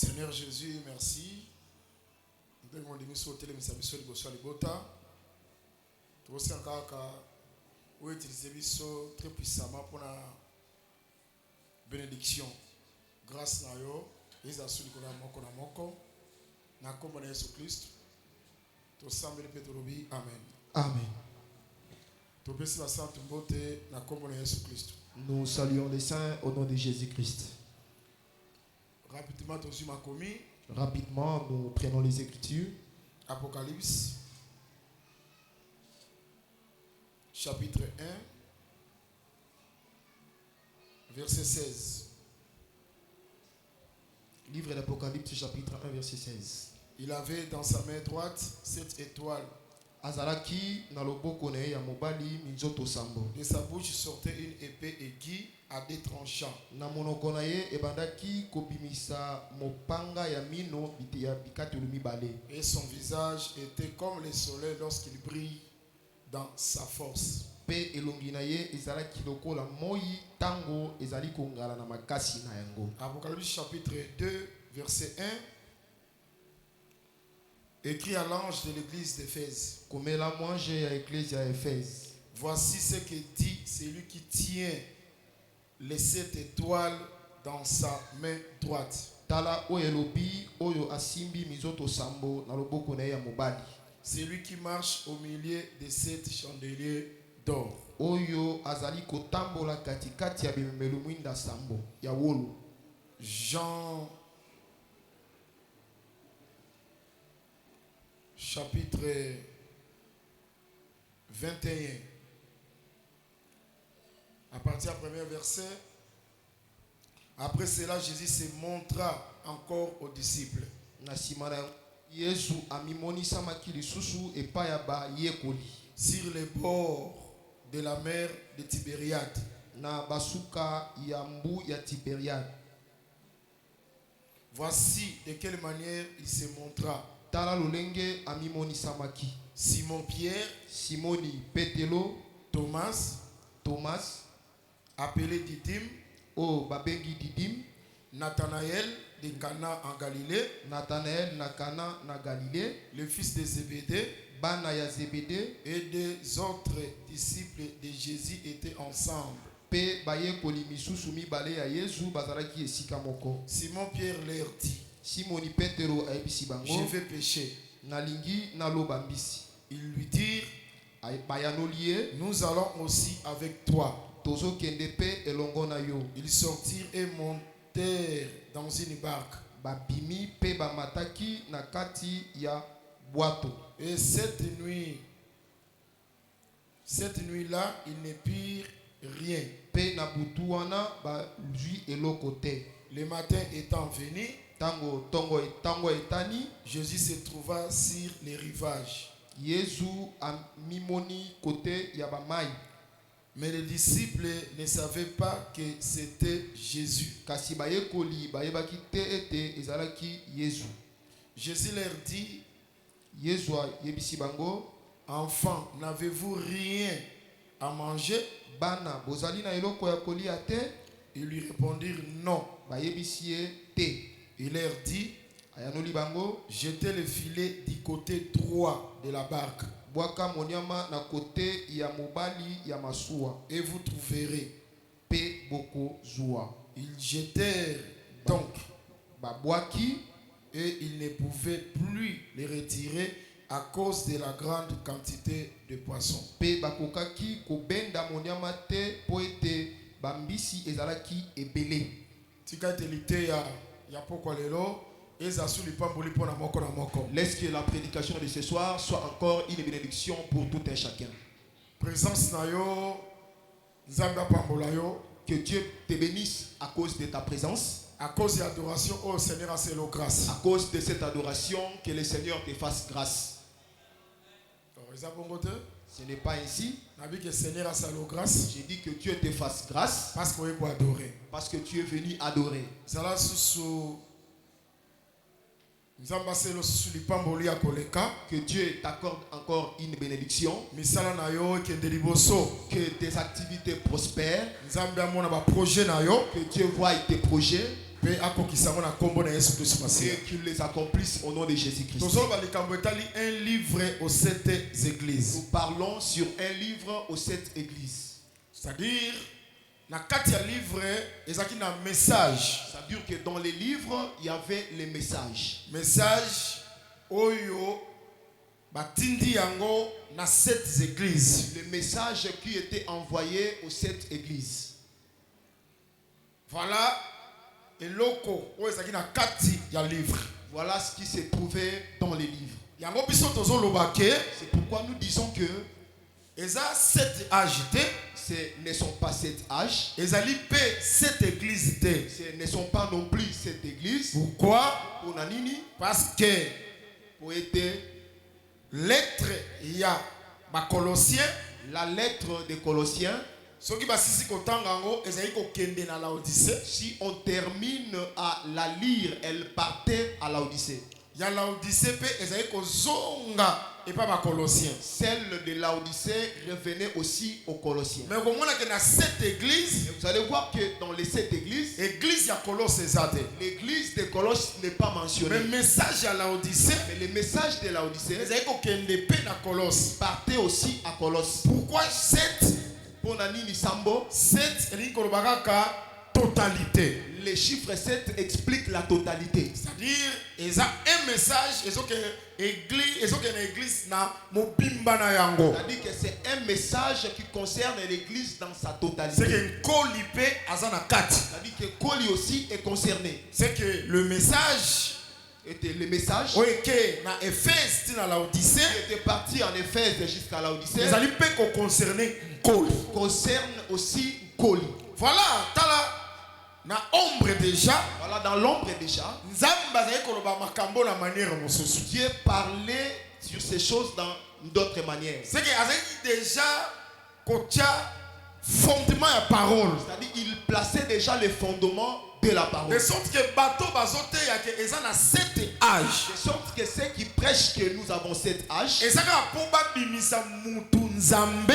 Seigneur Jésus, merci. Nous avons sauté les messages de Bosso Libota. Nous avons utilisé Bisso très puissamment pour la bénédiction. Grâce à Yo, les assuris qu'on a moko na moko. Na kombo na Yesu Christ. To sambele Petorobi. Amen. Amen. To besi la sainte beauté na kombo na Yesu Christ. Nous saluons les saints au nom de Jésus-Christ. Rapidement, tu as commis. Rapidement, nous prenons les Écritures. Apocalypse, chapitre 1, verset 16. Livre d'Apocalypse, chapitre 1, verset 16. Il avait dans sa main droite 7 étoiles. Azalaki na loboko na ye ya mobali minzoto sambo. De sa bouche sortait une épée aiguë à deux tranchants. Na monoko na ye ebandaki kobimisa mopanga ya mino ya bikatelo mibale. Et son visage était comme le soleil lorsqu'il brille dans sa force. Pe elongi na ye ezalaki lokola moi tango ezali kongala na makasi na yango. Apocalypse chapitre 2 verset 1. Écrit à l'ange de l'église d'Éphèse. Komela mwange ya église ya Éphèse. Voici ce que dit celui qui tient les 7 étoiles dans sa main droite. Tala oyelobi oyo asimbi mizoto sambo na loboko na ya mobali. Celui qui marche au milieu de 7 chandeliers d'or. Oyo azali kotambola katikati ya bimemelo mwinda sambo ya wolo. Jean chapitre 21. À partir du premier verset. Après cela, Jésus se montra encore aux disciples. Yesu amimonisa makili susu epaya ba yekoli. Sur les bords de la mer de Tibériade. Na basuka ya mbu ya Tibériade. Voici de quelle manière il se montra. Tala lolenge amimonisa maki. Simon Pierre, Simoni Petelo, Thomas, appelé Didyme, o babengi Didyme, Nathanaël de Cana en Galilée, Nathanaël na Cana na Galilée, le fils de Zébédée, bana ya Zébédée, et des autres disciples de Jésus étaient ensemble. Pe bayekoli misusu mibale ya Yesu bazalaki esika moko. Simon Pierre leur dit, Simoni Petero ayebisi bango, je vais pêcher. Nalingi naloba mbisi. Ils lui dirent, bayanoliye, nous allons aussi avec toi. Tozo kende pe elongo na yo. Ils sortirent et montèrent dans une barque. Babimi pe bamataki na kati ya bwato. Et cette nuit-là, ils ne pirent rien. Pe na butu wana ba lui eloko te. Le matin étant venu, tango etani, Jésus se trouva sur les rivages. Yesu amimoni kote ya bamai. Mais les disciples ne savaient pas que c'était Jésus. Kasi bayekoli bayebaki te ete ezalaki Yesu. Jésus leur dit, Yesu yebisi bango, enfants, n'avez-vous rien à manger? Bana bozali na eloko ya kolia te? Ils lui répondirent non. Bayebisi te. Il leur dit, ayanoli bango, jetez le filet du côté droit de la barque. Bwaka monyama na kote ya mobali ya masua. Et vous trouverez. Pe boko zua. Ils jetèrent donc. Babwaki. Et ils ne pouvaient plus les retirer à cause de la grande quantité de poissons. Pe bakokaki kobenda monyama te po ete bambisi ezalaki ebele. Tika telite ya poko lelo. Laisse que la prédication de ce soir soit encore une bénédiction pour tout un chacun. Présence na yo, que Dieu te bénisse à cause de ta présence. À cause de l'adoration, oh Seigneur, c'est la grâce. À cause de cette adoration, que le Seigneur te fasse grâce. Ce n'est pas ainsi. J'ai dit que Dieu te fasse grâce. Parce que tu es venu adorer. Que Dieu t'accorde encore une bénédiction. Que tes activités prospèrent. Que Dieu voie tes projets. et qu'il les accomplisse au nom de Jésus-Christ. Un livre aux 7 églises. Nous parlons sur un livre aux 7 églises. C'est-à-dire, dans le livre, il y a un message. C'est-à-dire que dans les livres, il y avait les messages. Message, oyo, batindi yango na 7 églises. Les messages qui étaient envoyés aux 7 églises. Voilà, et loko, oyo ezaki na kati ya livre. Voilà ce qui s'est trouvé dans les livres. Yango biso tozo lobake. C'est pourquoi nous disons que eza 7 âges te. Ce ne sont pas 7 âges. Ezali pe 7 églises te. Ce ne sont pas non plus 7 églises. Pourquoi? Pour nanini? Parce que pour être lettre ya ba Colossiens, la lettre des Colossiens. Si on termine à la lire, elle partait à Laodicée. Celle de Laodicée revenait aussi aux Colossiens. Mais vous allez voir que dans les 7 églises, l'église de Colosse n'est pas mentionnée. Mais le message à Laodicée, mais le message de Laodicée partait aussi à Colosse. Pourquoi 7? Pour Nanini Sambo, 7 totalité. Les chiffres 7 expliquent la totalité. C'est-à-dire, il y a un message, c'est-à-dire que c'est un message qui concerne l'église dans sa totalité. C'est-à-dire que Koli aussi est concerné. C'est que le message était le message qui était parti en Éphèse jusqu'à Laodicée concerne aussi Koli. Voilà, na ombre déjà. Voilà, dans l'ombre déjà. Dieu parlait sur ces choses dans d'autres manières. C'est que déjà fondement à parole. C'est-à-dire il plaçait déjà les fondements de la parole. De sorte que bateau bazote ya que ils ont 7 âges. De sorte que ceux qui prêchent que nous avons 7 âges. Et ça pour bimisa mutu nzambe.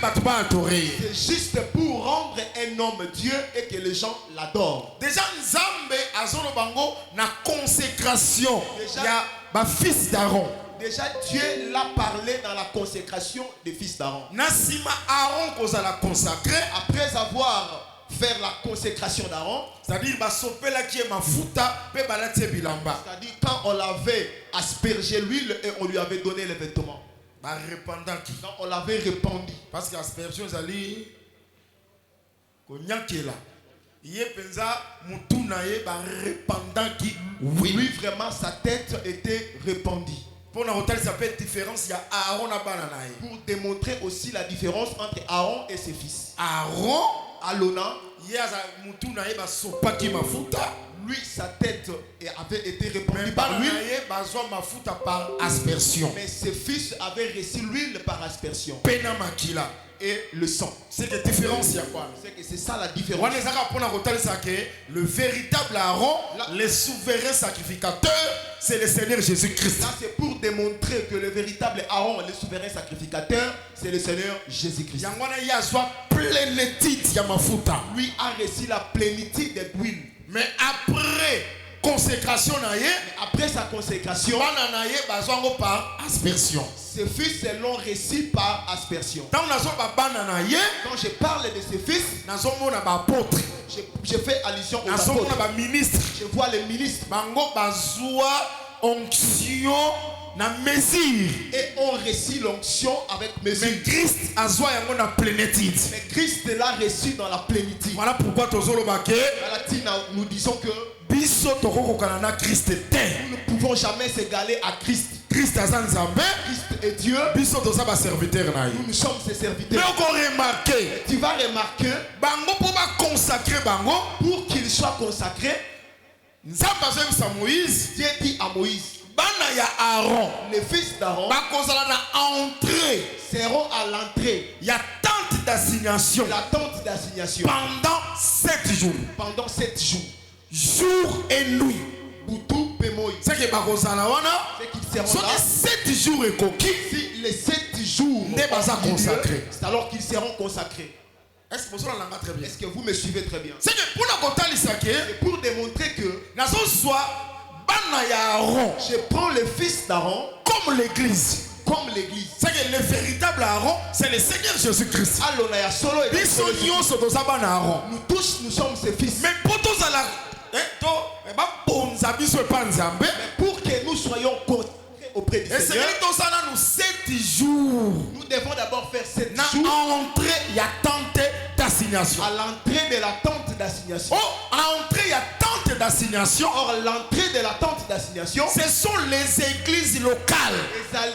C'est juste pour rendre un homme Dieu et que les gens l'adorent. Déjà Nzambe azolo bango na consécration. Ya ba fils d'Aaron. Déjà Dieu l'a parlé dans la consécration des fils d'Aaron. Nasima Aaron koza la consacré après avoir fait la consécration d'Aaron. C'est-à-dire ba sopela qui est mafuta pe balati bilamba. C'est-à-dire quand on l'avait aspergé l'huile et on lui avait donné les vêtements. Quand on l'avait répandu. Parce que l'aspersion zali konyakela. Yé penza mutuna ye ba répandant qui oui. Lui vraiment sa tête était répandue. Pour na hôtel ça fait différence il y a Aaron na banana. Pour démontrer aussi la différence entre Aaron et ses fils. Aaron Alona yaza mutuna ye ba sopa ki mafuta. Lui, sa tête avait été répandue par l'huile. Par aspersion. Mais ses fils avaient reçu l'huile par aspersion. Et le sang. C'est la différence. C'est ça la différence. Le véritable Aaron, le souverain sacrificateur, c'est le Seigneur Jésus-Christ. Là, c'est pour démontrer que le véritable Aaron, le souverain sacrificateur, c'est le Seigneur Jésus-Christ. Lui a reçu la plénitude d'huile. Mais après consécration, après sa consécration, par aspersion. Ses fils l'ont reçu par aspersion. Quand je parle de ses fils, je fais allusion aux apôtres. Je vois les ministres. Onction na mesure. Et on reçut l'onction avec mesure. Mais Christ a zoa yango na plénitude. Mais Christ l'a reçu dans la plénitude. Voilà pourquoi nous disons que biso tokokokana na Christ te. Nous ne pouvons jamais s'égaler à Christ. Christ azanzambe. Christ est Dieu. Biso toza ba serviteur na. Nous sommes ses serviteurs. Mais encore remarquer. Tu vas remarquer. Bango pour ba consacrer bango. Pour qu'il soit consacré. Nzamba zemsa Moïse. Dieu dit à Moïse. Bana ya Aaron, les fils d'Aaron, seront à l'entrée. Il y a tente d'assignation. La tente d'assignation. Pendant 7 jours. Pendant 7 jours. Jour et nuit. Boutou Pemoï. C'est que Bakosana wana. C'est qu'ils seront là. 7 jours et coquille. Si les 7 jours n'est pas consacrés. C'est alors qu'ils seront consacrés. Est-ce que vous l'entendez très bien? Est-ce que vous me suivez très bien? C'est que pour la comptabilité, C'est pour démontrer que je prends le fils d'Aaron comme l'église. comme l'église. C'est que le véritable Aaron, c'est le Seigneur Jésus-Christ. Nous tous, nous sommes ses fils. Mais pour tous à la mais pour que nous soyons auprès du Seigneur, nous 7 jours. nous devons d'abord faire 7 jours. Il y a tente d'assignation. À l'entrée de la tente d'assignation. À l'entrée, il y a tente d'assignation. Or, l'entrée de la tente d'assignation, ce sont les églises locales.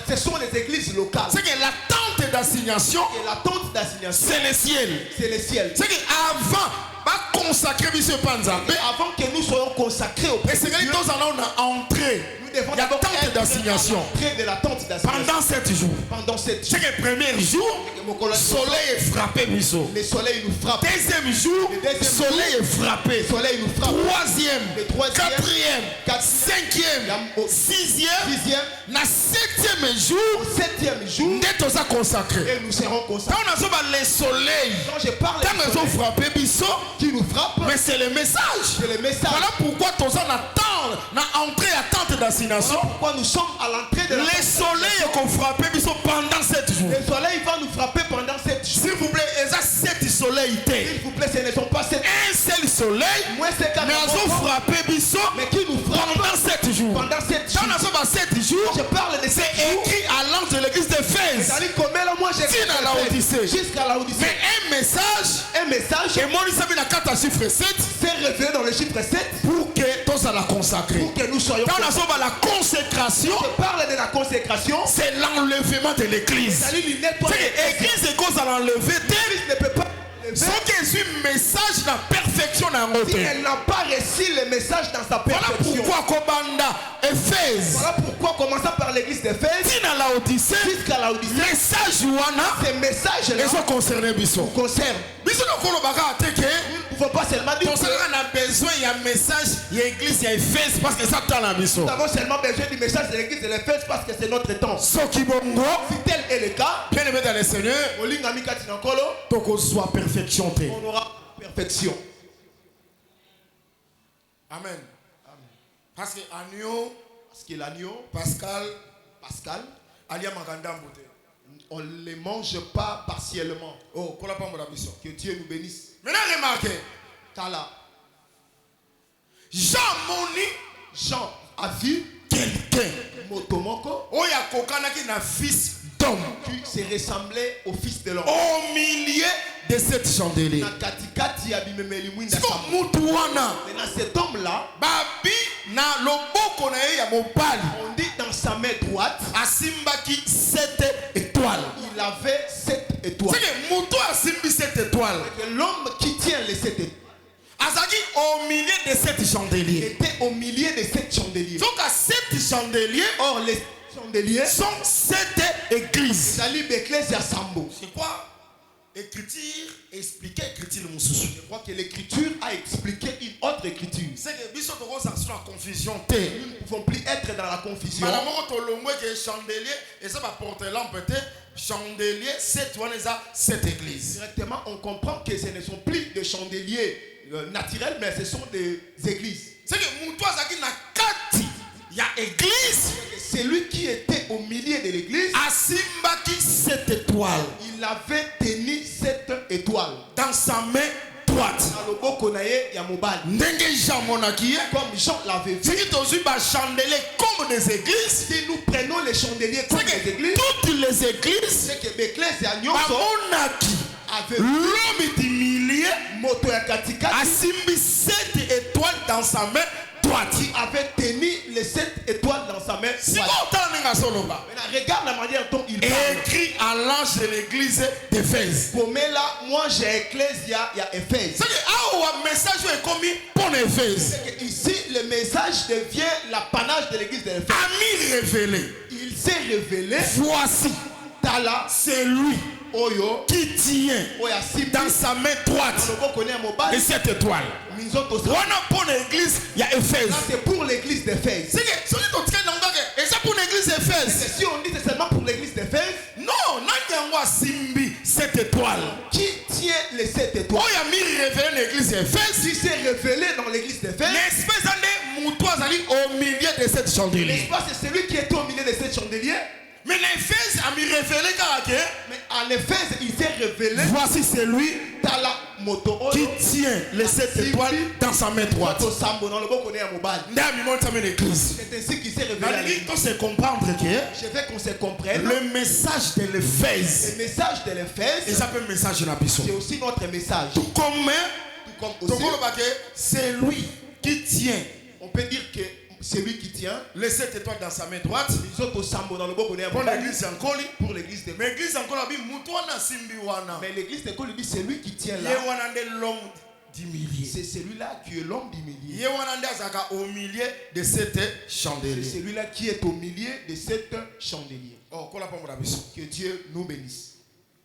Ce sont les églises locales. C'est que la tente d'assignation, c'est le ciel. C'est le ciel. C'est qu'avant, consacrer avant que nous soyons consacrés au Dieu, on a entré. Il y a tente d'assignation pendant 7 jours. C'est que le premier jour, le soleil est frappé. Le soleil nous frappe. Deuxième jour, le soleil est frappé. Troisième, quatrième, cinquième, sixième, le septième jour, nous sommes consacrés. Et nous serons consacrés. Quand on a le soleil, quand on frappe, qui nous frappe, mais c'est le message. Voilà pourquoi on attend, on entré à tente d'assignation. Pourquoi nous sommes à l'entrée de la les soleils qu'on frappe pendant 7 jours. Le soleil va nous frapper pendant 7 jours. S'il vous plaît, il y a 7 soleils. S'il vous plaît, ce ne sont pas 7. Un seul soleil. Mais on frappe mais qui nous frappe pendant 7 jours. Pendant 7 jours. Quand nous sommes à 7 jours, je parle de 7 jours. C'est écrit à l'ange de l'église d'Éphèse. Jusqu'à la Odyssée. Mais un message. Et moi, il s'est mis la carte à chiffre 7. C'est révélé dans le chiffre 7. Pour que tous à la consacrer. Pour que nous soyons. Quand nous sommes à la consécration. Je parle de la consécration. C'est l'enlèvement de l'église. C'est l'église est cause à l'enlever. L'église ne peut pas. Ce qui est un message de la perfection dans notre si elle n'a pas reçu le message dans sa perfection. Voilà pourquoi Kobanda Éphèse. Voilà pourquoi commençant par l'église d'Éphèse jusqu'à la Odyssée. Message ces messages là. Ils sont concernés biso. Concerne. Biso no kolo baka ateke. Il ne faut pas seulement dire. On a besoin il y a un message, il y a église, il y a Éphèse parce que ça tient la biso. Nous avons seulement besoin du message de l'église de l'Éphèse parce que c'est notre temps. Soki bongo. Si tel est le cas, bien aimé dans le Seigneur, toko soit perfection. On aura perfection. Amen. Parce que l'agneau, Pascal, Alia Magandambote. On ne les mange pas partiellement. Oh, que Dieu nous bénisse. Maintenant, remarquez. Tala. Jean a vu quelqu'un. Motomoko. Oya kokana qui n'a fils d'homme. Qui se ressemblait au fils de l'homme. Au milieu de cette chandelier. Maintenant cet homme là. Babi na loboko na ye ya mobali. On dit dans sa main droite. Asimbaki 7 étoiles. Il avait 7 étoiles. C'est que Moutou asimbi 7 étoiles. L'homme qui tient les 7 étoiles. Azaki au milieu de 7 chandeliers. Était au milieu de 7 chandeliers. Donc à 7 chandeliers. Or les chandeliers sont 7 églises. C'est quoi? Écriture expliquer écriture le moussou. Je crois que l'écriture a expliqué une autre écriture. C'est que biso toko ça sur la confusion. Nous ne pouvons plus être dans la confusion. Madame Tolongwe que chandelier et ça va porter lampe chandelier 7 7 églises. Directement on comprend que ce ne sont plus des chandeliers naturels mais ce sont des églises. C'est que Moutou Azaki na kati. Il y a église. C'est lui qui était au milieu de l'église. Asimbaki 7 étoiles. Il avait tenu 7 étoiles dans sa main droite. Comme Jean l'avait vu. C'est que chandeliers comme des églises. Si nous prenons les chandeliers comme des églises. Toutes les églises. C'est que l'église avait l'homme du milieu. Asimbi 7 étoiles dans sa main. Qui avait tenu les 7 étoiles dans sa main. Si maintenant, regarde la manière dont il parle. Écrit à l'ange de l'église d'Éphèse. Comme là, moi j'ai Ecclésia, il y a Éphèse. C'est que un message est commis pour l'Éphèse. Ici, le message devient l'apanage de l'église d'Éphèse. Ami révélé. Il s'est révélé. Voici. Tala. C'est lui. Oyo, qui tient dans sa main droite les 7 étoiles. Pour l'église, il y a Éphèse. C'est pour l'église d'Éphèse. C'est pour l'église d'Éphèse. Si on dit c'est seulement pour l'église d'Éphèse, non, Simbi 7 étoiles. Qui tient les 7 étoiles. Oh, il a mis révélé l'église d'Éphèse. Si c'est révélé dans l'église d'Éphèse, L'espèce d'année moutoise au milieu de cette chandelier. n'est-ce pas, c'est celui qui est au milieu de cette chandelier. Mais l'Éphèse a mis révélé caractère. Mais en Éphèse, il s'est révélé. Voici celui Dans la moto qui tient les 7 étoiles dans sa main droite. C'est ainsi qu'il s'est révélé. On sait comprendre que Je veux qu'on se comprenne. le message de l'Éphèse, Le message de l'Éphèse, et ça peut un message de la personne. c'est aussi notre message. Tout comme Aussi, c'est lui qui tient on peut dire que c'est lui qui tient. les 7 étoiles dans sa main droite. Les autres sambo dans le bon Pour l'église encore, pour l'église de mais l'église encore la Mais l'église de Col, c'est lui qui tient là. l'homme du milieu. C'est celui-là qui est l'homme du milieu. Au milieu de cette C'est chandelier. celui-là qui est au milieu de cette chandelier. Oh, Que Dieu nous bénisse.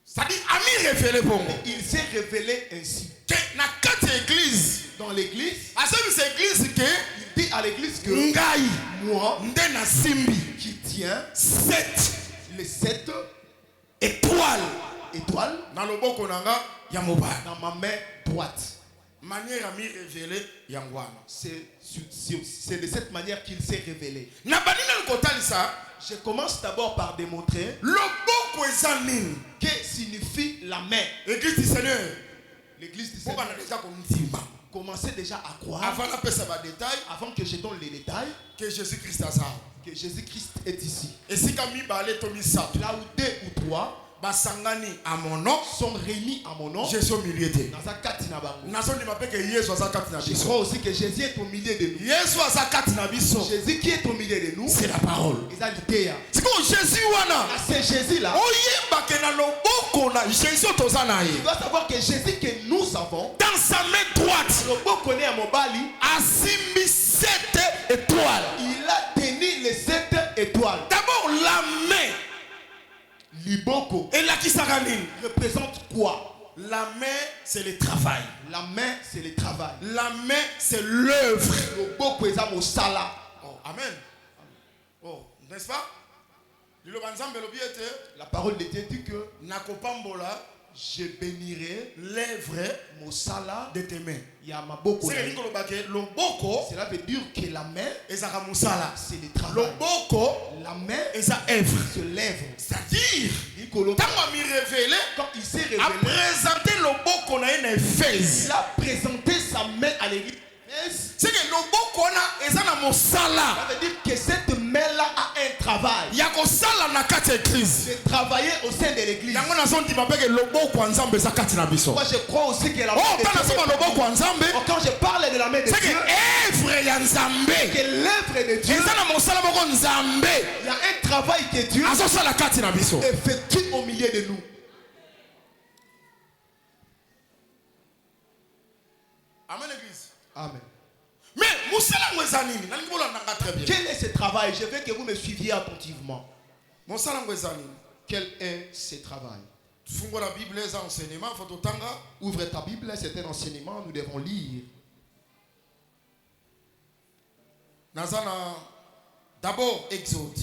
c'est-à-dire, ami révélé pour moi. Il s'est révélé ainsi. Que na quatre églises, Dans l'église, à cette église que il dit à l'église que ngai moi ndena simbi qui tiens 7 les 7 étoiles étoiles dans le boko nanga ya mobile. dans ma main droite. Manière ami révélé yangwana. C'est de cette manière qu'il s'est révélé. Na banina le kotali ça, Je commence d'abord par démontrer le boko ezanine. que signifie la main. Église du Seigneur. L'église du Bon Seigneur. bana déjà comme timba. Commencez déjà à croire, Avant la paix ça va détail avant que je donne les détails, que Jésus-Christ a ça. que Jésus-Christ est ici. Et si kami balé tomi ça, Là où 2 ou 3 basangani à mon nom, sont réunis à mon nom, Jésus au milieu de. dans un katina bango. Nazo ni mapeke Yesu asa kati na Je biso. crois aussi que Jésus est au milieu de nous. Yesu asa kati na biso. Jésus qui est au milieu de nous, C'est la parole. ils ont l'idée. C'est comme Jésus wana. C'est Jésus là. Oyeba ke na loboko na Jésus toza na Tu ye. dois savoir que Jésus que nous avons, Dans sa main droite, le beau connaît à Mobali, asimbi 7 étoiles. il a tenu les 7 étoiles. D'abord la main. Liboko Et la kisaganine. représente quoi? La main c'est le travail. La main, c'est le travail. La main c'est l'œuvre. Le beau présent au sala. Oh, amen. Oh, n'est-ce pas? Lilo banzambe lobi ete La parole de Dieu dit que nakopambola je bénirai l'œuvre mon sala de tes mains. Yamaboko. C'est que lobake loboko Cela veut dire que la main, ezaka musala. c'est le travail. Loboko La main eza œuvre. se lève. C'est-à-dire Nicolo, tango mi révélé quand il s'est a révélé, présenté loboko na ye na Éphèse. il a présenté sa main à l'église. C'est que loboko na eza na mosala. Ça veut dire que cette main-là a un travail. Ya kosala na kati ya église. De travailler au sein de l'église. Yango nazondima mpe ke loboko ya nzambe eza kati na biso. Moi je crois aussi que la main Oh, de tala Dieu. soba loboko ya nzambe. Quand je parle de la main de C'est Dieu, que œuvre ya nzambe que l'œuvre de Dieu, eza na mosala moko nzambe il y a un travail que Dieu azosala kati na biso. effectue au milieu de nous. Amen l'église. Amen. Mais mosala ngo eza nini? Nalingi bolandanga très bien. Quel est ce travail? Je veux que vous me suiviez attentivement. Mosala ngo eza nini? Quel est ce travail? Fungo la Bible eza enseignement faut totanga. Ouvre ta Bible, c'est un enseignement, nous devons lire. Nazana d'abord Exode.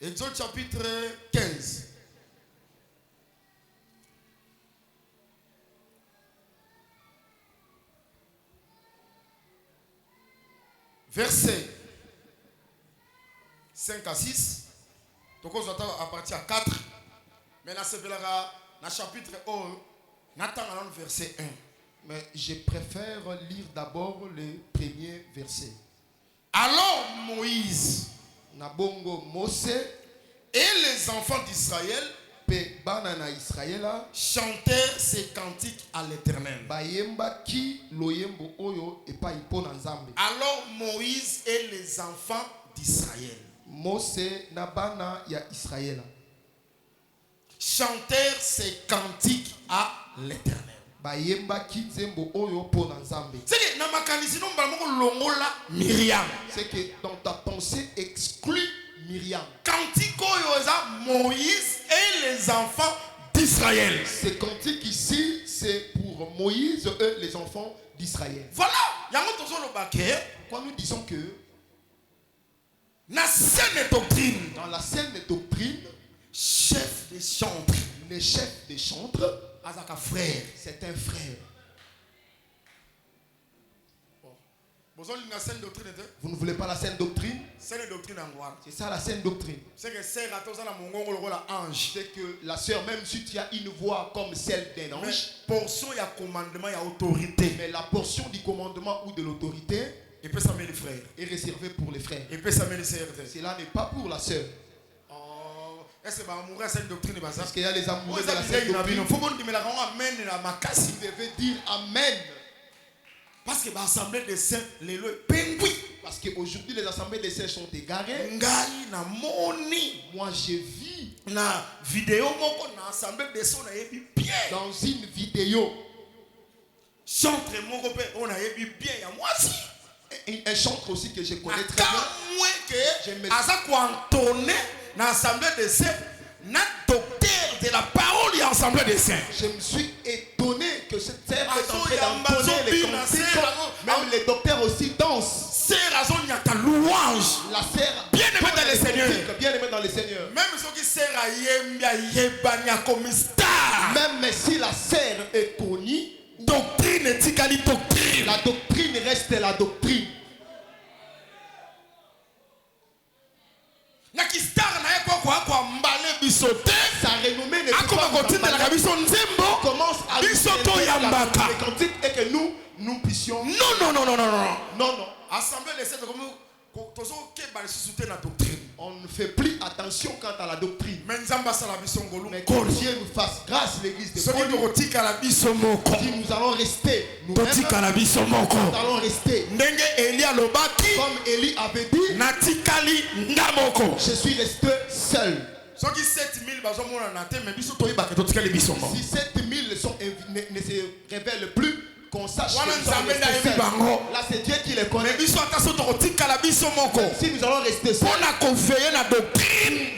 Exode chapitre 15. Verset 5 à 6. Donc on à partir à 4. Mais là c'est dans chapitre 1. Nathan verset 1. Mais je préfère lire d'abord le premier verset. Alors Moïse Nabongo Mose et les enfants d'Israël pe banana Israëla chantèrent ces cantiques à l'Éternel. bayemba ki loyembo oyo epai pona nzambe. Alors Moïse et les enfants d'Israël Mose na bana ya Israëla chantèrent ces cantiques à l'Éternel. bayemba ki nzembo oyo pona nzambe. C'est que dans ma canisi non balmoko longola Myriam. C'est que dans ta pensée exclut Myriam. Cantique oyo eza Moïse et les enfants d'Israël. Ce cantique ici, c'est pour Moïse et les enfants d'Israël. Voilà, yango tozo lobake Quand nous disons que na saine doctrine dans la saine doctrine, chef des chantres. Le chef des chantres, Azaka frère. c'est un frère. Vous ne voulez pas la saine doctrine? C'est la doctrine angloise. C'est ça la saine doctrine. C'est que c'est ange. C'est que la sœur, même si tu as une voix comme celle d'un ange, portion, il y a commandement, il y a autorité. mais la portion du commandement ou de l'autorité Et puis ça met les frères. est réservée pour les frères. Et puis ça met les sœurs. Cela n'est pas pour la sœur. Est-ce que cette doctrine est Parce qu'il y a les amoureux de la saine saine doctrine. Vous Vous devez dire Amen. parce que l'assemblée des saints, les pingouins. Parce qu'aujourd'hui, les assemblées des saints sont égarées. Moi, j'ai vu na vidéo na assemblée des saints bien. Dans une vidéo, chantre mon père, on a bien. Moi aussi. Un chantre aussi que je connais très bien. Asa entonné dans l'assemblée des saints, na docteur de la parole et l'assemblée des saints. Je me suis étonné que cette sœur est en train d'entonner les cantiques. Même les docteurs aussi dansent. C'est raison il y a ta louange. La sœur bien aimée dans le Seigneur. Bien aimée dans le Seigneur. Même ceux qui sert à yembia yebania comme star. Même si la sœur est connue, doctrine est égale doctrine. La doctrine reste la doctrine. Sa renommée ne commence à nous cantiques et que nous puissions. Non. Assemblée les sept on ne fait plus attention quant à la doctrine. Mais que Dieu nous fasse grâce, l'église de Paul. Si nous allons rester, nous allons rester. Comme Élie avait dit, je suis resté seul. Si 7000 ne se révèlent plus, qu'on sache que nous allons rester seuls. Là, c'est Dieu qui les connaît. Si nous allons rester seuls,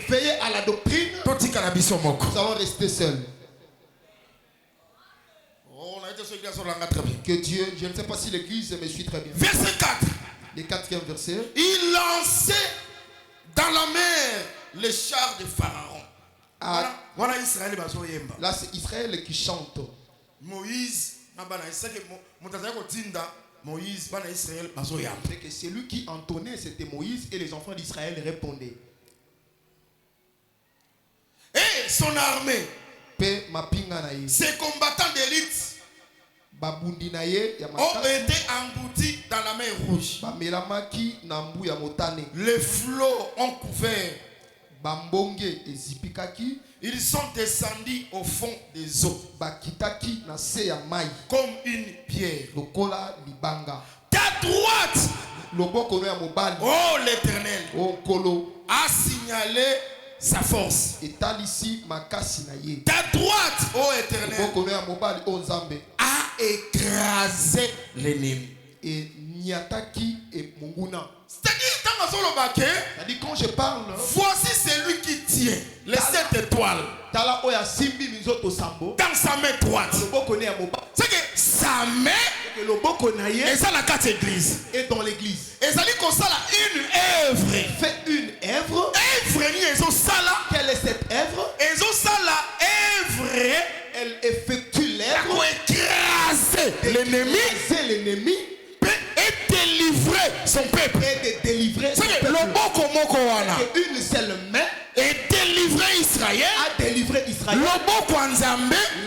veiller à la doctrine, nous allons rester seuls. Que Dieu, je ne sais pas si l'église me suit très bien. Verset 4. Le 4e verset. Il lançait dans la mer les chars de Pharaon. Là, c'est Israël qui chante. Moïse, c'est que celui qui entonnait, c'était Moïse, et les enfants d'Israël répondaient. Et son armée, ses combattants d'élite, ont été engloutis dans la mer Rouge. Les flots ont couvert. Ils sont descendus au fond des eaux comme une pierre. Ta droite, oh l'Éternel, a signalé sa force. Ta droite, oh Éternel, a écrasé l'ennemi. C'est-à-dire quand je parle, voici celui qui tient les 7 étoiles dans sa main droite. C'est que sa main est dans la 4 églises. Et dans l'église. Et ça dit qu'on ça une œuvre. Fait une œuvre. Quelle est cette œuvre? Elle effectue l'œuvre pour écraser l'ennemi. Et délivrer son peuple. Et de délivrer son peuple. Une seule main. Et délivrer Israël. A délivré Israël.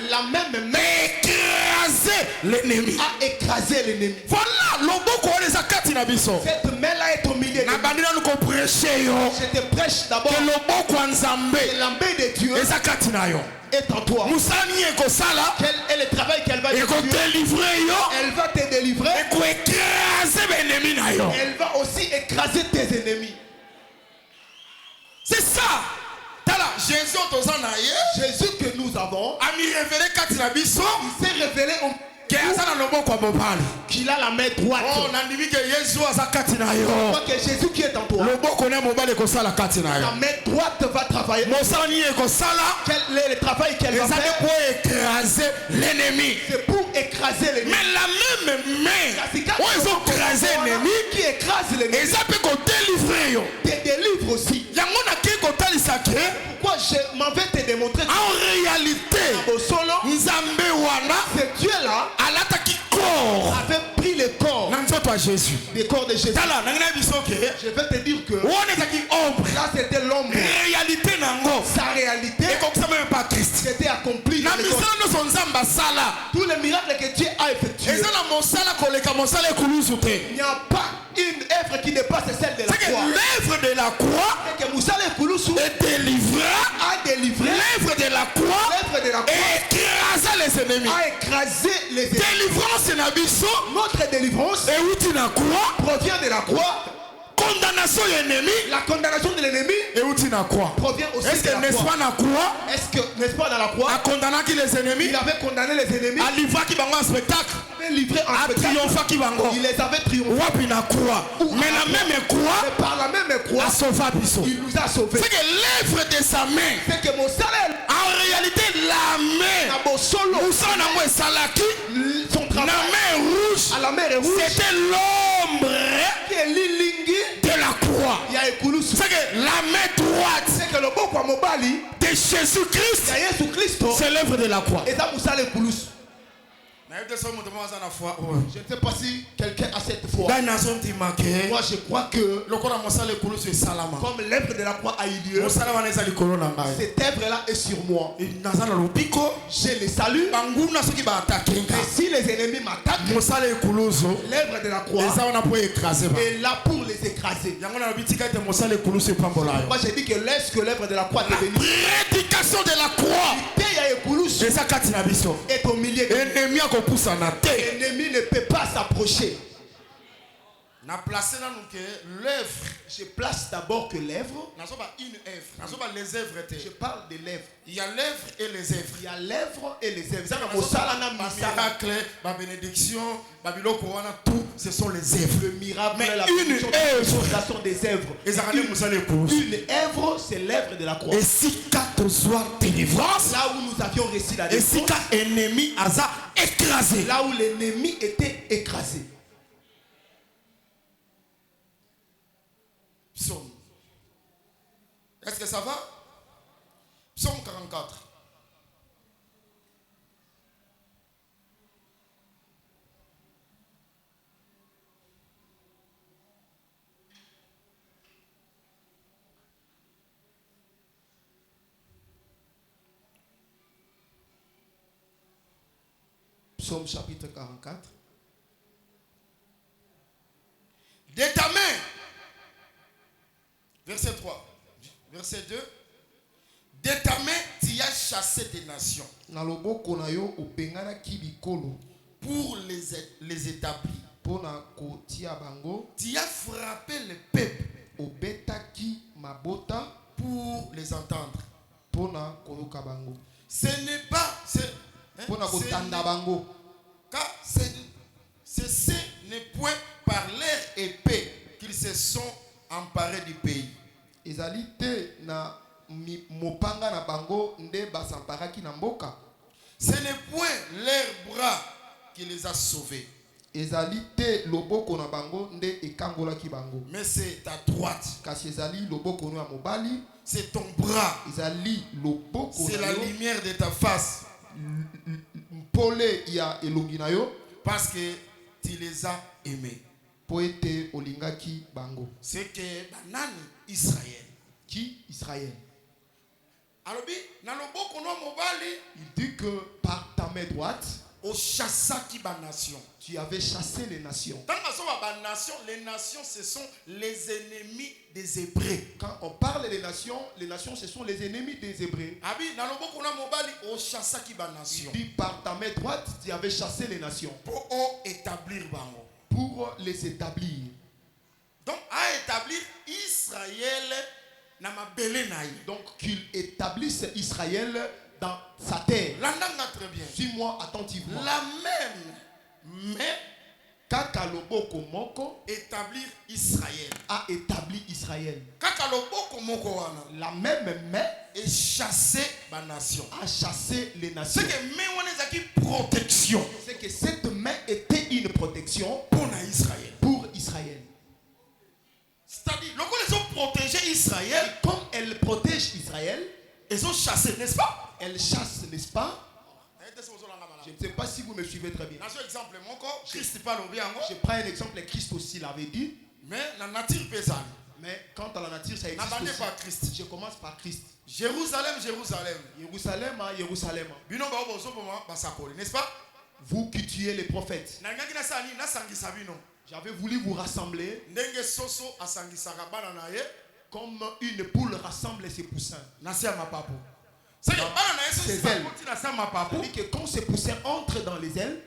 La même main. Écraser l'ennemi. A écrasé l'ennemi. Voilà. Cette main-là est au milieu de nous. Je te prêche d'abord. Que la main de Dieu est en toi. Quel est le travail qu'elle va te délivrer? Elle va te délivrer. Elle va aussi écraser tes ennemis. C'est ça. Jésus que nous avons, il s'est révélé en qu'il a la main droite. Oh, que Jésus qui est en toi, la main droite va travailler. Quel est le travail qu'elle va faire? Pour écraser l'ennemi. C'est pour écraser l'ennemi. Mais la même main où ils ont écrasé l'ennemi, qui écrase l'ennemi, ils ont délivrer. Te délivre aussi. Pourquoi je m'en vais te démontrer réalité, Nzambe wana, ce Dieu-là alataki corps, avait pris le corps, Jésus. le corps de Jésus. Je vais te dire que là c'était l'ombre. Réalité nango. Sa réalité c'était accompli. Tous les miracles que Dieu a effectués. Il n'y a pas une œuvre qui dépasse celle de la croix. L'œuvre de la croix est délivrée. L'œuvre de la croix écrasé les ennemis. A écrasé les ennemis. Délivrance nabiso. Notre délivrance provient de la croix. Condamnation ennemi. La condamnation de l'ennemi provient aussi de la croix. Est-ce que n'est-ce pas dans la croix? Il avait condamné les ennemis. Il avait livré un spectacle. Il les avait triomphés. Mais par la même croix, il nous a sauvés. C'est que l'œuvre de sa main, c'est que mon salaire, en réalité la main, son travail à la mer rouge, c'était l'ombre de la croix. C'est que la main droite de Jésus-Christ, c'est l'œuvre de la croix. Je ne sais pas si quelqu'un a cette foi. Moi je crois que comme l'œuvre de la croix a eu lieu, cette œuvre là est sur moi. Je les salue. Et si les ennemis m'attaquent, l'œuvre de la croix est là pour les écraser. Moi j'ai dit que lorsque l'œuvre de la croix est venue, prédication de la croix est au milieu de l'ennemi. L'ennemi ne peut pas s'approcher. Je place d'abord que l'œuvre. Je parle de l'œuvre. Il y a l'œuvre et les œuvres. Il y a l'œuvre et les œuvres. Miracle, la bénédiction, tout, ce sont les œuvres. Le miracle, mais la bénédiction, ce sont des œuvres. Une œuvre, c'est l'œuvre de la croix. Et si quatre soirs délivrance, là où nous avions réussi la délivrance, et si quatre ennemis asa écrasé, là où l'ennemi était écrasé. Psaume. Est-ce que ça va? Psaume 44. Psaume chapitre 44. De ta main. Verset 3. Verset 2. De ta main, tu as chassé des nations. Pour les établir. Tu as frappé le peuple. Pour les entendre. Ce n'est pas. Ce n'est point par leur épée qu'ils se sont emparés du pays. Ce n'est point leur bras qui les a sauvés. Mais c'est ta droite. C'est ton bras. C'est la lumière de ta face. Parce que tu les as aimés. C'est que banani Israël. Qui Israël? Il dit que par ta main droite, tu avais chassé les nations. Les nations, ce sont les ennemis des Hébreux. Quand on parle des nations ce sont les ennemis des Hébreux. Il dit par ta main droite, tu avais chassé les nations. Pour les établir. Donc, à établir Israël. Donc, qu'il établisse Israël dans sa terre. Très bien. Suis-moi attentivement. La même main Kakaloboko moko établir Israël. A établi Israël. Kakaloboko moko wana. La même main et chasser ma nation. A chassé les nations. C'est que main wana ezaki protection. C'est que cette main était une protection pour Israël. Pour Israël. C'est-à-dire, lorsqu'ils ont protégé Israël, comme elle protège Israël, ils ont chassé, n'est-ce pas? elle chasse, n'est-ce pas? Je ne sais pas si vous me suivez très bien. Je prends un exemple, Christ aussi l'avait dit. Mais quant à la nature, ça existe aussi. Je commence par Christ. Jérusalem, Jérusalem. Jérusalem, Jérusalem. N'est-ce pas? Vous qui tuez les prophètes. J'avais voulu vous rassembler comme une poule rassemble ses poussins. C'est que quand ces poussins entrent dans les ailes,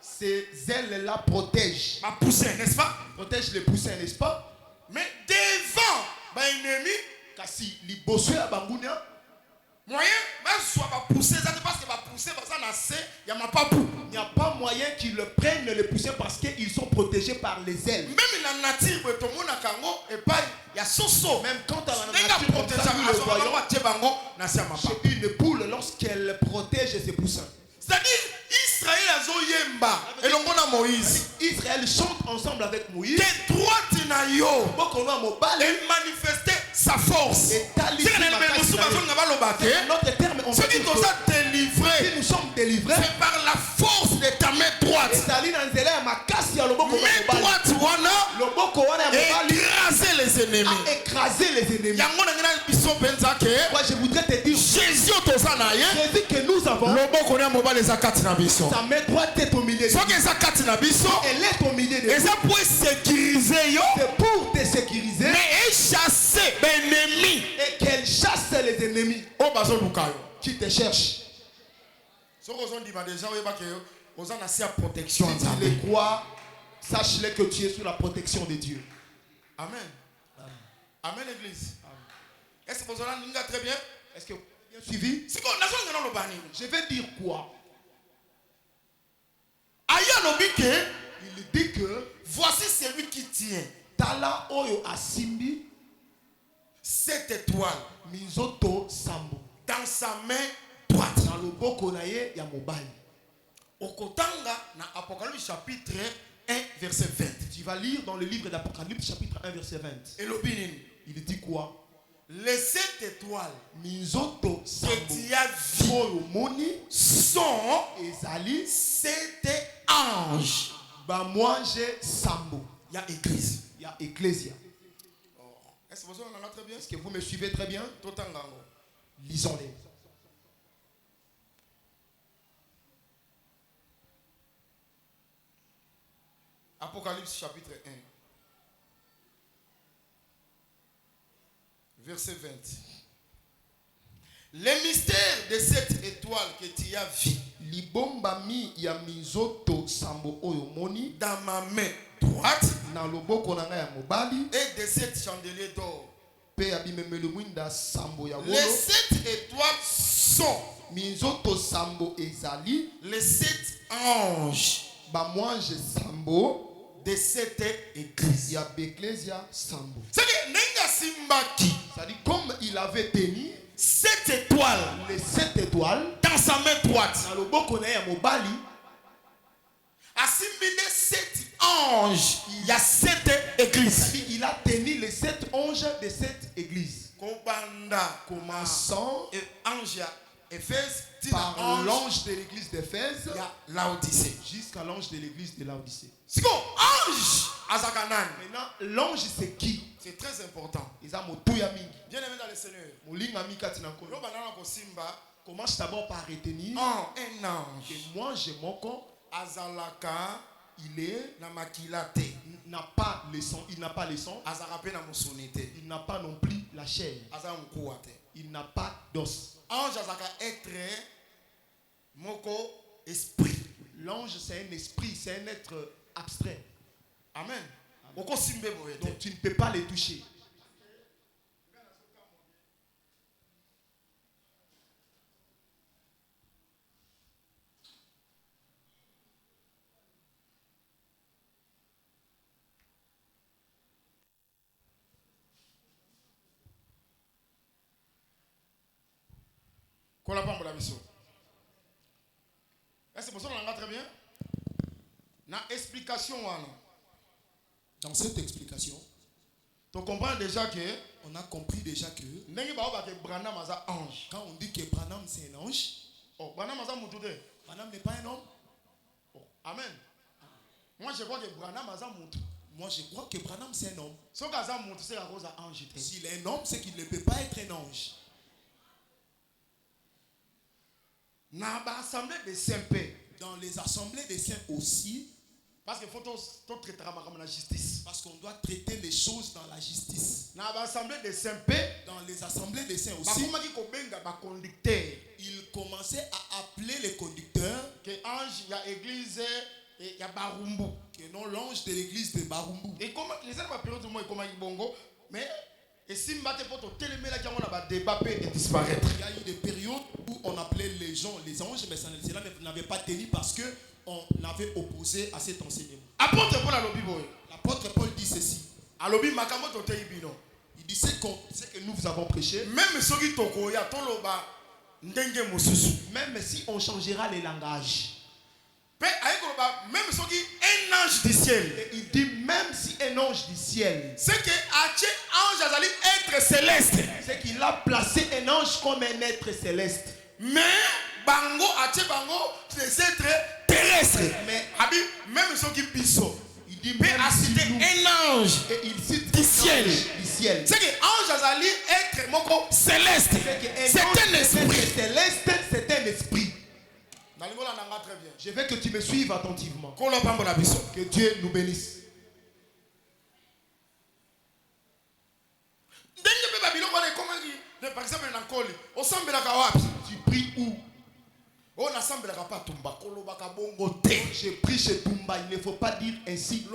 ces ailes-là protègent. N'est-ce pas? Protègent les poussins, n'est-ce pas? Mais devant l'ennemi, kasi liboso ya bangunia moyen soit pas pousser ça parce que va pousser parce que il n'y a pas moyen qu'ils le prennent le poussin parce qu'ils sont protégés par les ailes. Même la nature tout le monde a et pas il y a soso même quand à la nature c'est une poule lorsqu'elle protège ses poussins. C'est-à-dire Israël a zoyemba et l'on a Moïse. Israël chante ensemble avec Moïse. Que droite na yo elle manifestait sa force. Notre terme on dit délivré. Si nous sommes délivrés, c'est par la force de ta main droite. Main droite écraser les ennemis. Écraser les ennemis. Moi je voudrais te dire Jésus que nous avons sa main droite est au milieu de nous. Elle est au milieu de nous. C'est pour te sécuriser. Mais chasser l'ennemi. Et qu'elle chasse les ennemis qui te cherchent. Si tu les crois, sache-le que tu es sous la protection de Dieu. Amen. Amen, l'église. Est-ce que vous avez très bien? Est-ce que vous avez bien suivi? Je vais dire quoi? Il dit que voici celui qui tient Tala Oyo Asimbi cette étoile Mizoto Sambo dans sa main droite. Dans le boko naye ya mobali. Okotanga na Apocalypse chapitre 1 verset 20. Tu vas lire dans le livre d'Apocalypse chapitre 1 verset 20. Et l'opinion. Il dit quoi? Les 7 étoiles Mizoto Sambo moni sont ezali 7 anges. Ba mwange Sambo. Il y a église. Il y a ecclésia. Est-ce que vous avez très bien? Est-ce que vous me suivez très bien? Lisons-les. Apocalypse chapitre 1. Verset 20. Les mystères de cette étoile que tu as vu. Libombami ya mizoto sambo oyo moni dans ma main droite. Na loboko na ngai ya mobali. Et de 7 chandeliers d'or. Pe abimemelo mwinda sambo ya wolo. Les 7 étoiles sont mizoto sambo ezali. Les 7 anges. Ba mwange sambo de cette église. Ya Ecclesia sambo. C'est-à-dire comme il avait tenu 7 étoiles. Les 7 étoiles dans sa main droite. Na loboko na ya mobali. Assimilé 7 anges. Il y a 7 églises. Il a tenu les 7 anges de cette église. Commençant ange Éphèse par l'ange de l'église d'Éphèse jusqu'à l'ange de l'église de Laodicée. Ange Azakanan. Maintenant, l'ange c'est qui? C'est très important. Bien aimé dans le Seigneur. Commence d'abord par retenir un ange. Et moi je moko Azalaka. Il est namakilate. Il n'a pas le sang. Il n'a pas le sang. Azarape na musonite. Il n'a pas non plus la chair. Il n'a pas d'os. Ange azaka être moko esprit. L'ange c'est un esprit, c'est un être abstrait. Amen. Donc tu ne peux pas les toucher. Est-ce que vous avez très bien? Dans explication, dans cette explication, Tu comprends déjà que on a compris déjà que quand on dit que Branham c'est un ange, Branham n'est pas un homme. Amen. Moi je crois que Branham c'est un homme. S'il S'il est un homme, c'est qu'il ne peut pas être un ange. Dans les assemblées des saints aussi, parce qu'il faut traiter la justice. Parce qu'on doit traiter les choses dans la justice. Dans les assemblées des saints aussi, il commençait à appeler les conducteurs que ange, il y a église et il y a Barumbu. Que non l'ange de l'église de Barumbu. Et comment les gens pas période moi comment ils bongo, mais et si m'bate pour te télémer là on a débat et disparaître. Il y a eu des périodes où on appelait les gens les anges, mais cela n'avait pas tenu parce que on avait opposé à cet enseignement. Apôtre Paul à l'obi boy. L'apôtre Paul dit ceci. À l'obi makambo to teibino. Il dit c'est que nous vous avons prêché. Même soki toko ya toloba ndenge mosusu. Même si on changera les langages. Même si un ange du ciel. Et il dit même si un ange du ciel. C'est que ange a être céleste. C'est qu'il a placé un ange comme un être céleste. Mais bango des êtres terrestres. Mais même ceux qui biso. Il dit mais a cité un ange. Et il cite du ciel. C'est que ange a être moko céleste. C'est un esprit céleste. C'est un esprit. Très bien. Je veux que tu me suives attentivement. Que Dieu nous bénisse. Par exemple, tu pries où? Je prie chez Tumba. Il ne faut pas dire ainsi. Il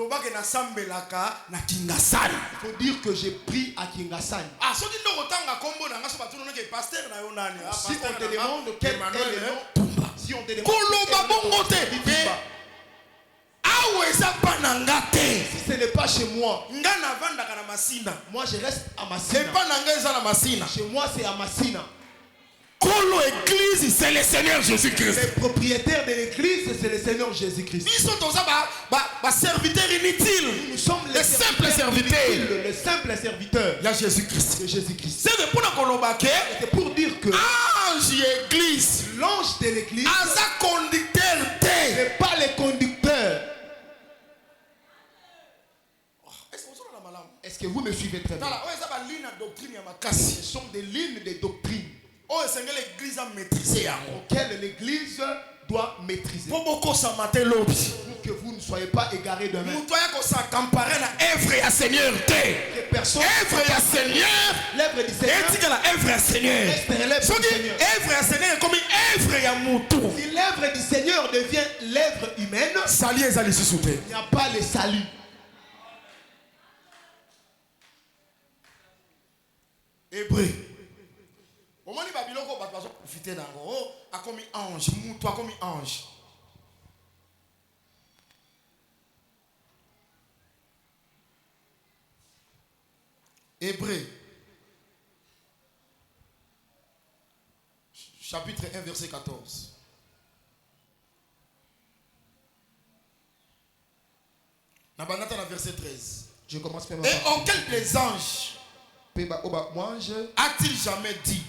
faut dire que je prie à Kingasani. Si on te demande quel est le nom, si on te demande si ce n'est pas chez moi, moi je reste à Massina. Chez moi c'est à Massina. Colo église, c'est le Seigneur Jésus-Christ. Le propriétaire de l'église, c'est le Seigneur Jésus-Christ. Ils sont tous serviteurs inutiles. Nous sommes les simples serviteurs. Le simple serviteur. Il y a Jésus-Christ. C'est pour dire que ange église, l'ange de l'église n'est pas les conducteurs. Est-ce que vous me suivez très bien? Ce sont des lignes de doctrine auxquelles l'église doit maîtriser. Pour que vous ne soyez pas égarés demain. Que personne l'œuvre du Seigneur. Si l'œuvre du Seigneur devient l'œuvre humaine, il n'y a pas le salut. Hébreu. Ange. Hébreu. Chapitre 1, verset 14. Verset 13. Je commence par et auquel les anges a-t-il jamais dit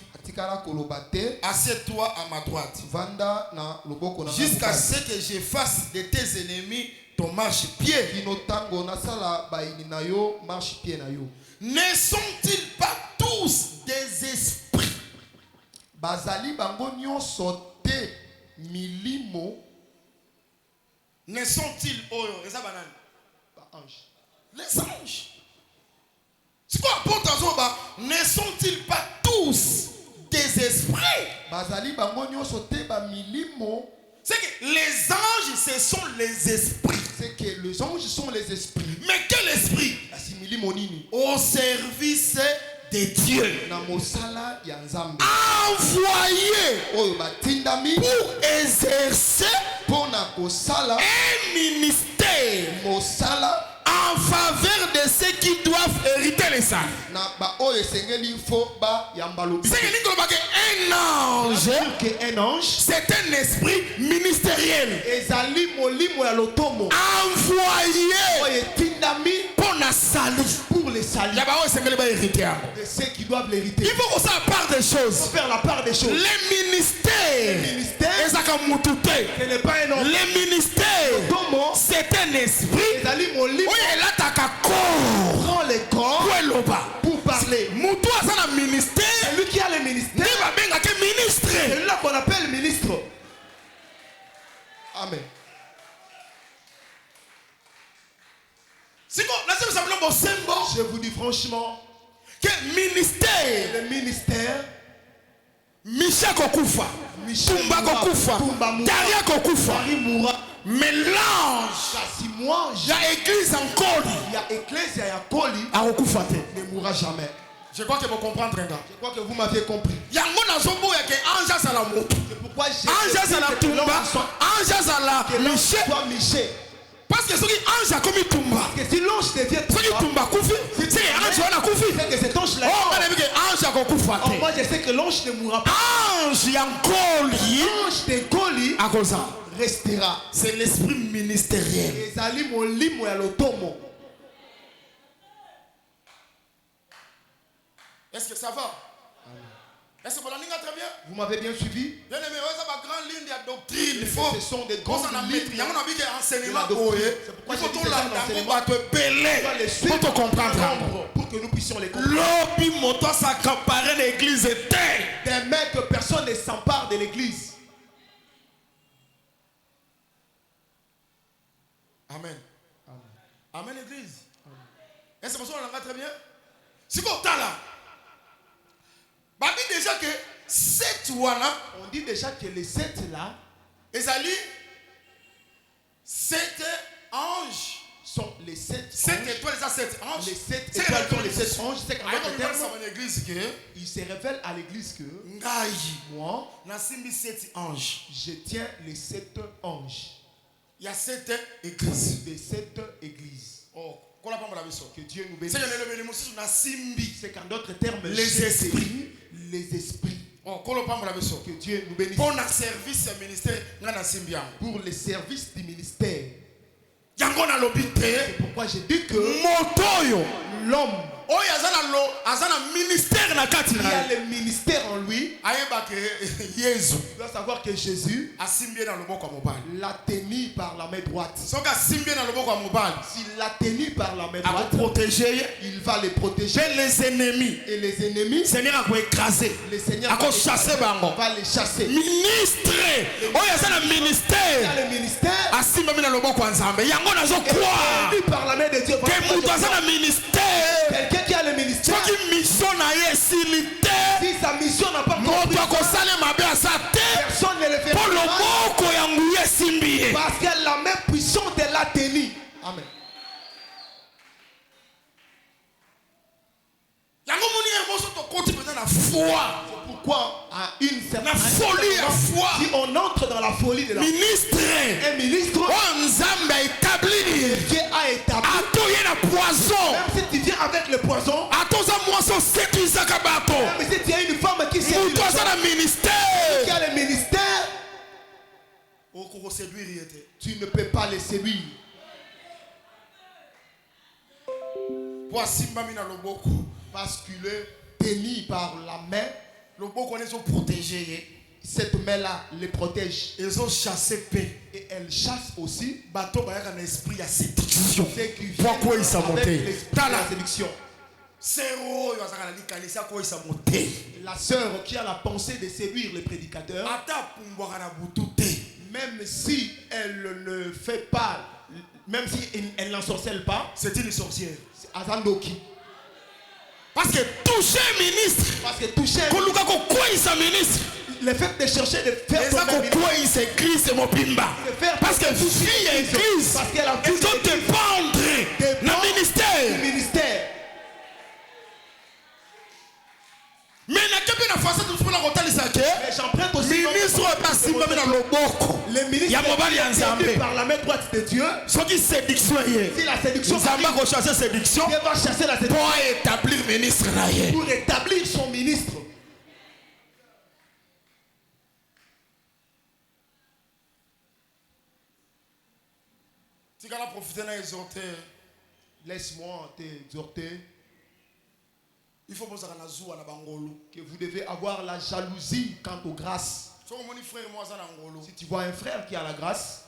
assieds-toi à ma droite jusqu'à ce que je fasse de tes ennemis ton marche-pied? Ne sont-ils pas tous des esprits? Ne sont-ils les anges? C'est quoi ne sont-ils pas tous des esprits? C'est que les anges, ce sont les esprits. C'est que les anges sont les esprits. Mais quel esprit? Au service de Dieu. Envoyé pour exercer un ministère en faveur de ceux qui doivent hériter les saints. Un ange, c'est un esprit ministériel envoyé pour la salut, pour les salir de ceux qui doivent l'hériter. Il faut qu'on s'en part des Il faut choses. faire la part des choses. Les ministères, Ce n'est pas un homme. les ministères, c'est un esprit. Oui, elle a ta corps. Prends les corps pour parler. C'est lui qui a le ministère. C'est lui-là qu'on appelle ministre. Amen. Je vous dis franchement que ministère, le ministère, Michel Kokufa, Tumba Kokufa, Daria Kokufa, mélange, il y a église encore, il y a église, il y a Koli, ne mourra jamais. je crois que vous comprenez. Je crois que vous m'avez compris. Il y a un zombo qui est Anja Salamoto, C'est pourquoi j'ai Anja Salatumba, Anja Michel. parce que ceux qui Anja comme Tumba, Que si l'ange devient ceux qui Tumba Koufi, c'est Anja on a Koufi. c'est que cet ange là. Oh, on a vu que Anja Kokufa. Oh, moi je sais que l'ange ne mourra pas. Ange, il y a encore L'ange de Koli à cause ça. restera. C'est l'esprit ministériel. Les alimos limo ya lotomo. Est-ce que ça va? Est-ce que vous l'avez très bien? Vous m'avez bien suivi? Bien aimé, c'est ma grande ligne de doctrine. Il Ce faut sont des grandes lignes. Il y a un ami qui est enseignement. C'est pourquoi Il faut je dis tout que l'enseignement te peler. On doit les Pour suivre te comprendre. pour que nous puissions les comprendre. L'obi moto s'accaparer l'église était. Des mecs que personne ne s'empare de l'église. Amen. Amen, l'église. Est-ce que vous l'avez très bien? Si vous êtes là, bah déjà que cette wana, On dit déjà que les 7 là, Ezali, 7 anges. sont les 7 7 anges. étoiles, ça 7 anges. Les 7 étoiles sont les 7 anges. C'est qu'en d'autres termes, église que il se révèle à l'église que ngai moi, na simbi 7 anges. je tiens les 7 anges Il y a 7 églises. des 7 églises. Oh, kola pa la biso. Que Dieu nous C'est bénisse. que le mususu na simbi. C'est qu'en d'autres termes, Les j'ai esprits. saisi les esprits. Oh, kola pa la biso. Que Dieu nous bénisse. Pour un service ministère nga na simbi yango. Pour les services du ministère. Yango na lobite. C'est pourquoi j'ai dit que Motoyo. l'homme Oyo azana ministère na kati qui na. a le ministère en lui, Ayeba ke Yesu il doit savoir que Jésus asimbi na loboko ya mobali. l'a tenu par la main droite. Soki asimbi na loboko ya mobali, S'il l'a tenu par la main droite, akoprotéger il va les protéger. les ennemis. Et les ennemis, Seigneur akoécraser. le Seigneur Akochasser bango. va les chasser. Ministre oyo aza na Il y a ministère le ministère asimbami na loboko ya nzambe yango nazokwa tenu par la main de Dieu. ke moto aza na ministère Quelqu'un qui a le ministère, soki mission na ye esili te si sa mission n'a pas moto compris, akosala mabe aza te personne ne le fait mpo pas loboko ya nguya esimbi ye. parce que la main puissante est l'a tenu. Amen. yango moni ye moso tokoti mpenza na foi Pourquoi à une na certaine folie ya foi si on entre dans la folie de la ministre un ministre, oyo nzambe aétabli Dieu a établi, atoye na poison même si tu viens avec le poison, atoza mwasi osekwisaka bato même si tu as une femme qui séduit moto aza na qui ministère a le ministère, okokoséduire ye te tu ne peux pas les séduire. po asimbami na loboko Parce qu'il est tenu par la main, loboko wana ezoprotege ye cette main-là les protège. ezochasse mpe Et elle chasse aussi bato bayaka na esprit ya séduction ceux qui po akweyisa viennent avec motei l'esprit de tala la séduction. ser oyo azalaka na likanisi akweyisa motei La sœur qui a la pensée de séduire les prédicateurs, ata apumbwaka na butu te même si elle ne fait pas, même si elle n'ensorcelle pas, c'est une sorcière c'est Azandoki. parce que toucher ministre Parce que toucher koluka kokweyisa ministre le fait de chercher de faire eza tomber ministre, kokweyisa église mobimba parce que fille ya église parce qu'elle a vu ezodépendre na le ministère ministère. mais nake mpe na façon tosupe na kotalisa ke Mais j'emprunte aussi ministre oyo basimbami na loboko le ministre ya mobali ya nzambe par la main droite de Dieu. soki séduction ye Si la séduction nzambe akochasse séduction Dieu va chasser la mpo séduction aétablir ministre na ye pour établir son ministre. tikala profite na exhorter Laisse-moi t'exhorter. Il faut que vous devez avoir la jalousie quant aux grâces. Si tu vois un frère qui a la grâce,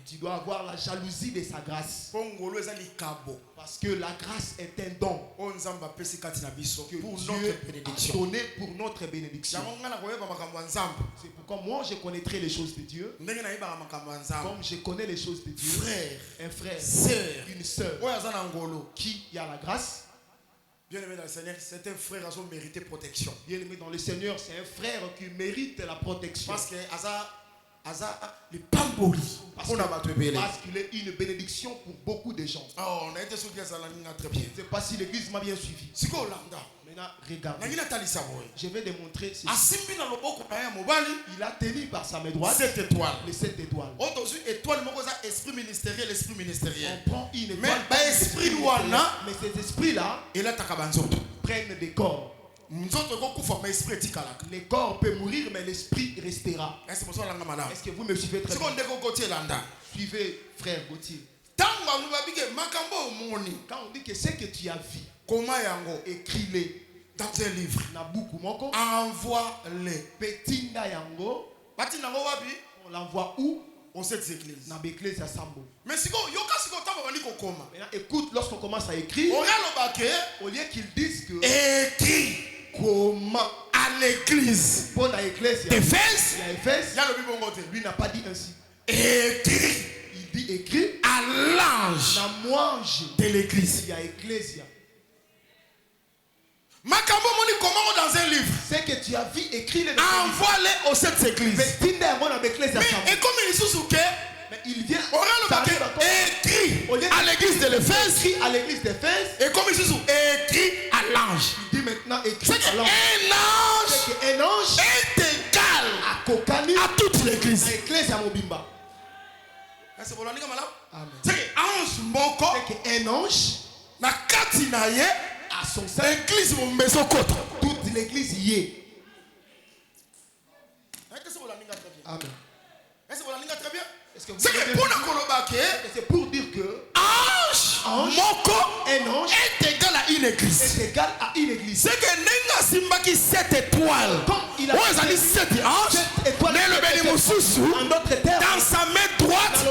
tu dois avoir la jalousie de sa grâce. Parce que la grâce est un don que Dieu a donné pour notre bénédiction. C'est pourquoi moi je connaîtrai les choses de Dieu comme je connais les choses de Dieu. Un frère, une sœur qui a la grâce. Bien aimé dans le Seigneur, c'est un frère qui a mérité protection. Bien aimé dans le Seigneur, c'est un frère qui mérite la protection. Parce que les pamboli. Parce qu'il est une bénédiction pour beaucoup de gens. Oh, on a été sûr que ça l'a très bien. Je ne sais pas si l'église m'a bien suivi. Maintenant, regardez. Je vais démontrer ceci. Il a tenu par sa main droite 7 étoiles. Les 7 étoiles. Esprit ministériel, esprit ministériel. On prend une étoile. Mais ces esprits-là prennent des corps. Les corps peuvent mourir, mais l'esprit restera. Est-ce que vous me suivez très bien? Suivez frère Gauthier. Quand on dit que ce que tu as vu, écris-les dans un livre. Envoie-les. On l'envoie où? Aux 7 églises. Mais écoute, lorsqu'on commence à écrire, au lieu qu'ils disent que écrit comment à l'église d'Éphèse, lui n'a pas dit ainsi. Écrit. Il dit écrit à l'ange de l'église. Il y a ecclésia. Makambo moni comment dans un livre. Ce que tu as vu écrit les envoie-les aux 7 églises. Mais et comme il il vient écrit à l'église de l'Éphèse. Et comme il écrit à l'ange. Il dit maintenant écrit à l'ange. Un ange est égal à toute l'église. C'est pour l'ange moko. Un ange na kati na ye à son sein. Église mon maison côte. Toute l'église y est. Amen. C'est pour dire que ange moko un ange est égal à une église. Est égal à une église. C'est que nenga simbaki 7 étoiles. Il a 7 anges. En d'autres termes, dans sa main droite,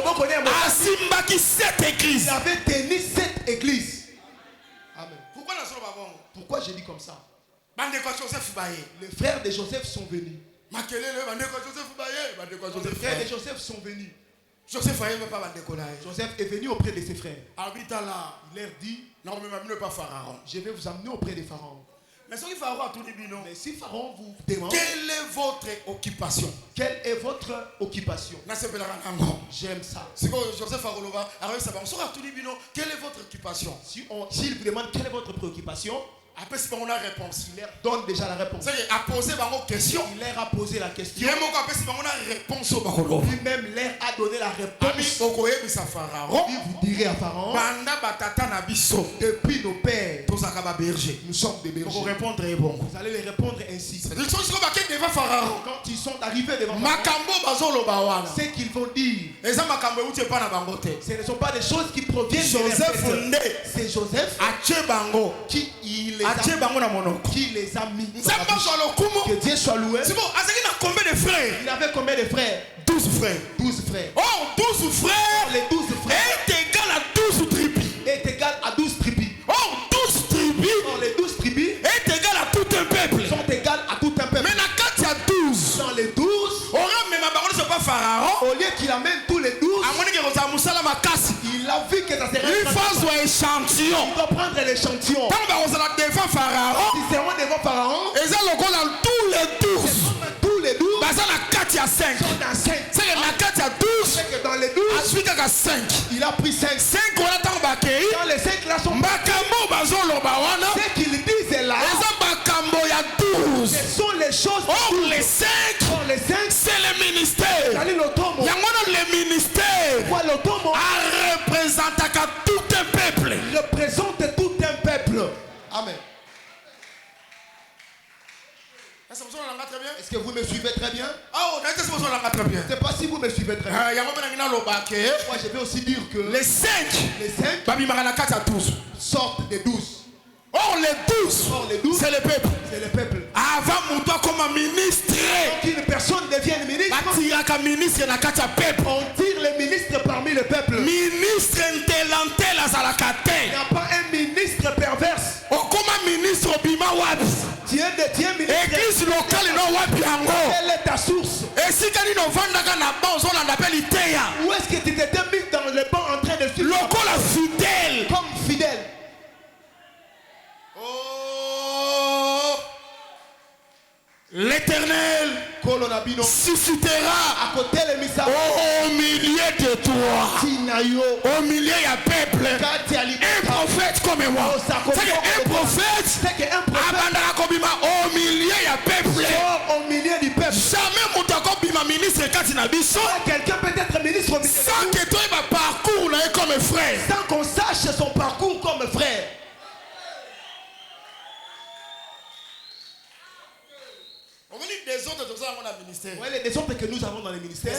a simbaki 7 églises. Il avait tenu 7 églises. Amen. Pourquoi je dis comme ça? Les frères de Joseph sont venus. Les frères de Joseph sont venus. Joseph est venu auprès de ses frères. Il leur dit, je vais vous amener auprès de Pharaon. Mais si Pharaon vous demande, quelle est votre occupation? Quelle est votre occupation? J'aime ça. Quelle est votre occupation? S'il vous demande quelle est votre préoccupation, après c'est on a réponse. Il leur donne déjà la réponse. Il a posé la question. Il leur a posé la question. Lui-même leur a donné la réponse. Lui vous direz à Pharaon, depuis nos pères, nous sommes des bergers. Vous allez les répondre ainsi. Quand ils sont arrivés devant Pharaon, ce qu'ils vont dire, ce ne sont pas des choses qui proviennent de leur tête. C'est Joseph qui les a mis. Que Dieu soit loué. Il avait combien de frères? 12 frères. 12 frères. Oh, 12 frères. Les 12 frères est égal à 12 tribus. Est égal à 12 tribus. Oh, 12 tribus. Oh, les 12 tribus est égal à tout un peuple. Sont égales à tout un peuple. Mais quand il y a 12. Dans les 12. C'est pas Pharaon. Au lieu qu'il amène tous les 12. Il a vu que ça serait un échantillon. Il doit prendre l'échantillon. Devant Pharaon. Ils seront devant Pharaon. Et ça le tous les 12. Tous les 12. Il y a 5. C'est que dans 12. C'est que dans les 12. Il a pris 5. 5 on attend Bakei. Dans les 5 là sont ce qu'ils disent là. Il y a 12. Ce sont les choses. Or les 5. C'est le ministère. Il y a le ministère. Représente tout un peuple. Représente tout un peuple. Amen. Est-ce que vous me suivez très bien? Je ne sais pas si vous me suivez très bien. Moi je vais aussi dire que les 5 sortent des 12. Or les 12, c'est le peuple. C'est le peuple. Avant mon temps comme un ministre. Quand une personne devient ministre, on tire le ministre parmi le peuple. Ministre intellentel à la il n'y a pas un ministre perverse. Comme un ministre Bima Wab. Tiens ministre. Église locale non Wabiango. Quelle est ta source? Et si tu n'as pas où est-ce que tu t'étais mis dans le banc en train de suivre? Local fidèle. Comme fidèle. Oh, l'Éternel suscitera au milieu de toi, au milieu du peuple, un prophète comme moi. C'est un prophète au milieu du peuple. Jamais mon ministre quelqu'un peut être ministre sans que toi il parcours comme frère, sans qu'on sache son parcours comme frère. Des autres ministères. Ouais, les autres que nous avons dans les ministères.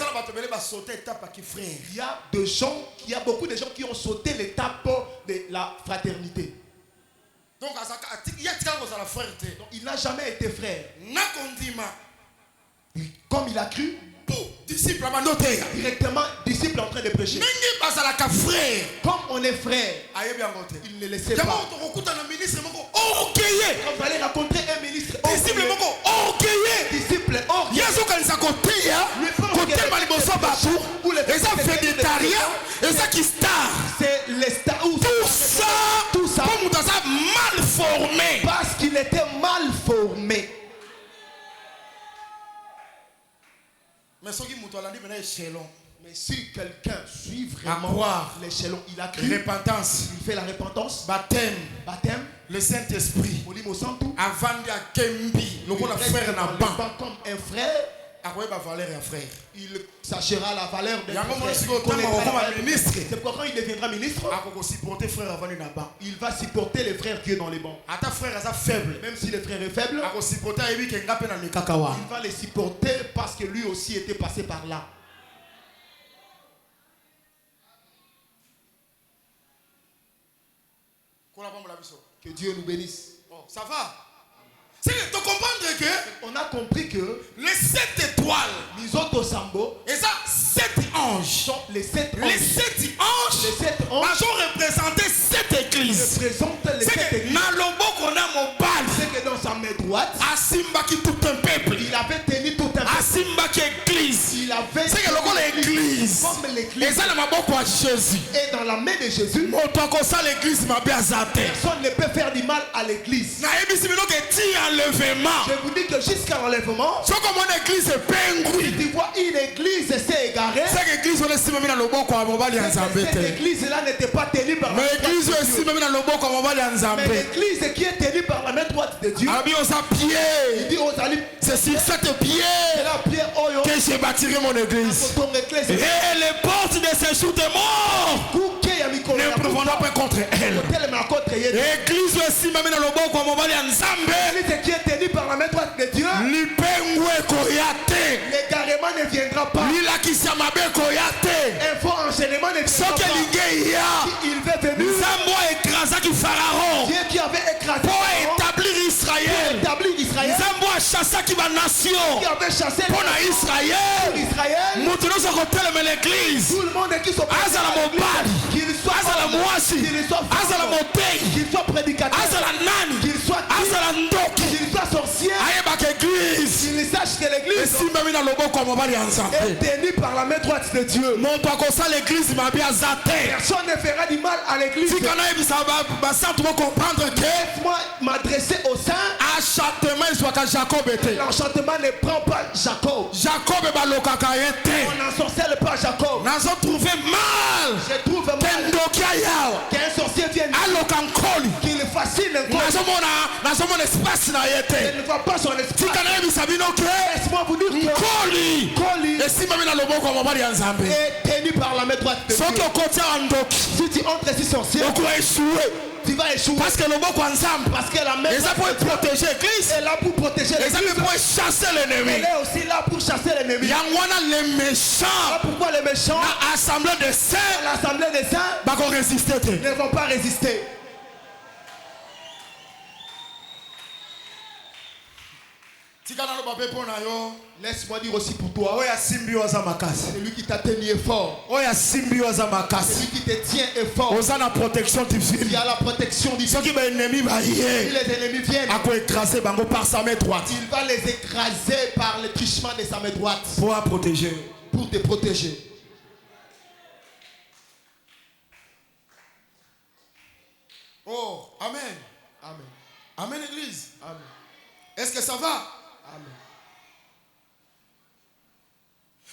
Il y a des gens, il y a beaucoup de gens qui ont sauté l'étape de la fraternité. Donc il n'a jamais été frère. Comme il a cru, disciple directement disciple en train de prêcher. Comme on est frère, il ne le sait pas. Quand vous allez rencontrer un ministre disciple disciple c'est les stars. Tout ça mal formé. Parce qu'il était mal formé. Mais si quelqu'un suit vraiment l'échelon, il a cru, repentance, il fait la repentance, baptême, le Saint-Esprit, avant de Kembi, le frère comme un frère, il sachera la valeur de ministre. C'est pourquoi quand il deviendra ministre, il va supporter les frères Dieu dans les bancs. Même si le frère est faible, il va les supporter parce que lui aussi était passé par là. Que Dieu nous bénisse. Ça va? C'est de comprendre que on a compris que les 7 étoiles, les autres sambo, et ça 7 anges sont les 7 anges. Les 7 anges, les 7 anges ont représenté 7 églises. Représentent les 7 églises. C'est que dans sa main droite, Asimba qui tout un peuple. Il avait tenu tout un peuple. Asimba qui église. Il avait c'est que l'église. Comme l'église. Et ça le maboko à Jésus. Et dans la main de Jésus, l'église m'a bien zaté. Personne ne peut faire du mal à l'église. Je vous dis que jusqu'à l'enlèvement, si tu vois une église s'est égarée, cette église-là n'était pas tenue par la main droite de Dieu. Mais l'église qui est tenue par la main droite de Dieu, il dit aux alliés, c'est sur cette pierre que j'ai bâti mon église. Et les portes de ces chutes de mort ne prévaudront pas contre elle. L'église aussi, même dans le bon comme on va aller ensemble. L'église qui est tenue par la main droite de Dieu, l'égarement ne viendra pas. Un faux enchaînement ne viendra pas. Il veut venir. Dieu qui avait écrasé pour établir Israël. Qui avait chassé Israël. L'église. Tout le monde qui soit qu'il soit prédicateur, qu'il soit sorcier, qu'il sache que l'église est tenue par la main droite de Dieu. Personne ne fera du mal à l'église. Laisse-moi m'adresser au saint. L'enchantement ne prend pas Jacob. On n'ensorcelle pas Jacob. Je trouve mal qu'un sorcier vienne qu'il fascine il ne voit pas son esprit. Laisse-moi vous dire que est tenu par la main droite de Dieu. Si tu entres ici sorcier, tu vas échouer. Parce que la main est là pour protéger l'église. Elle est là pour protéger l'église. Pour chasser l'ennemi. Elle est aussi là pour chasser l'ennemi. Les méchants. Pourquoi les méchants? L'assemblée des saints ne vont pas résister. Laisse-moi dire aussi pour toi. Celui qui t'a tenu fort. Celui qui te tient fort. Il y a la protection divine. Si les ennemis viennent, il va les écraser par le truchement de sa main droite. Pour te protéger. Oh, amen. Amen. Amen, Église. Amen. Est-ce que ça va? Amen.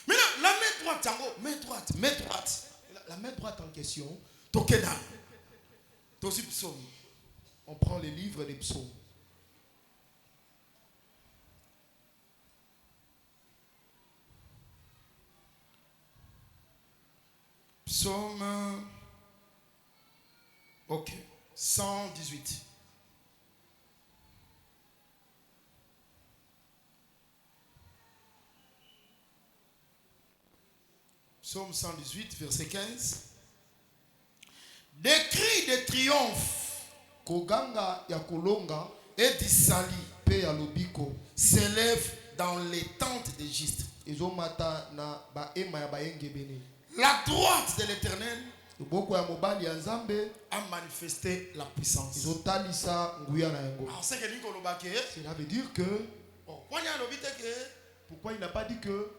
Maintenant, la main droite, main droite. La main droite en question. On prend les livres des psaumes. Psaume. Ok. 118. Psaume 118, verset 15. Des cris de triomphe Koganga ya kolonga et d'Isali pe ya lobiko s'élèvent dans les tentes d'Égypte. ezomata na baema ya bayengebene. La droite de l'Éternel loboko ya mobali ya Nzambe a manifesté la puissance. ezotalisa nguya na yango. Alors c'est que cela veut dire que pourquoi il n'a pas dit que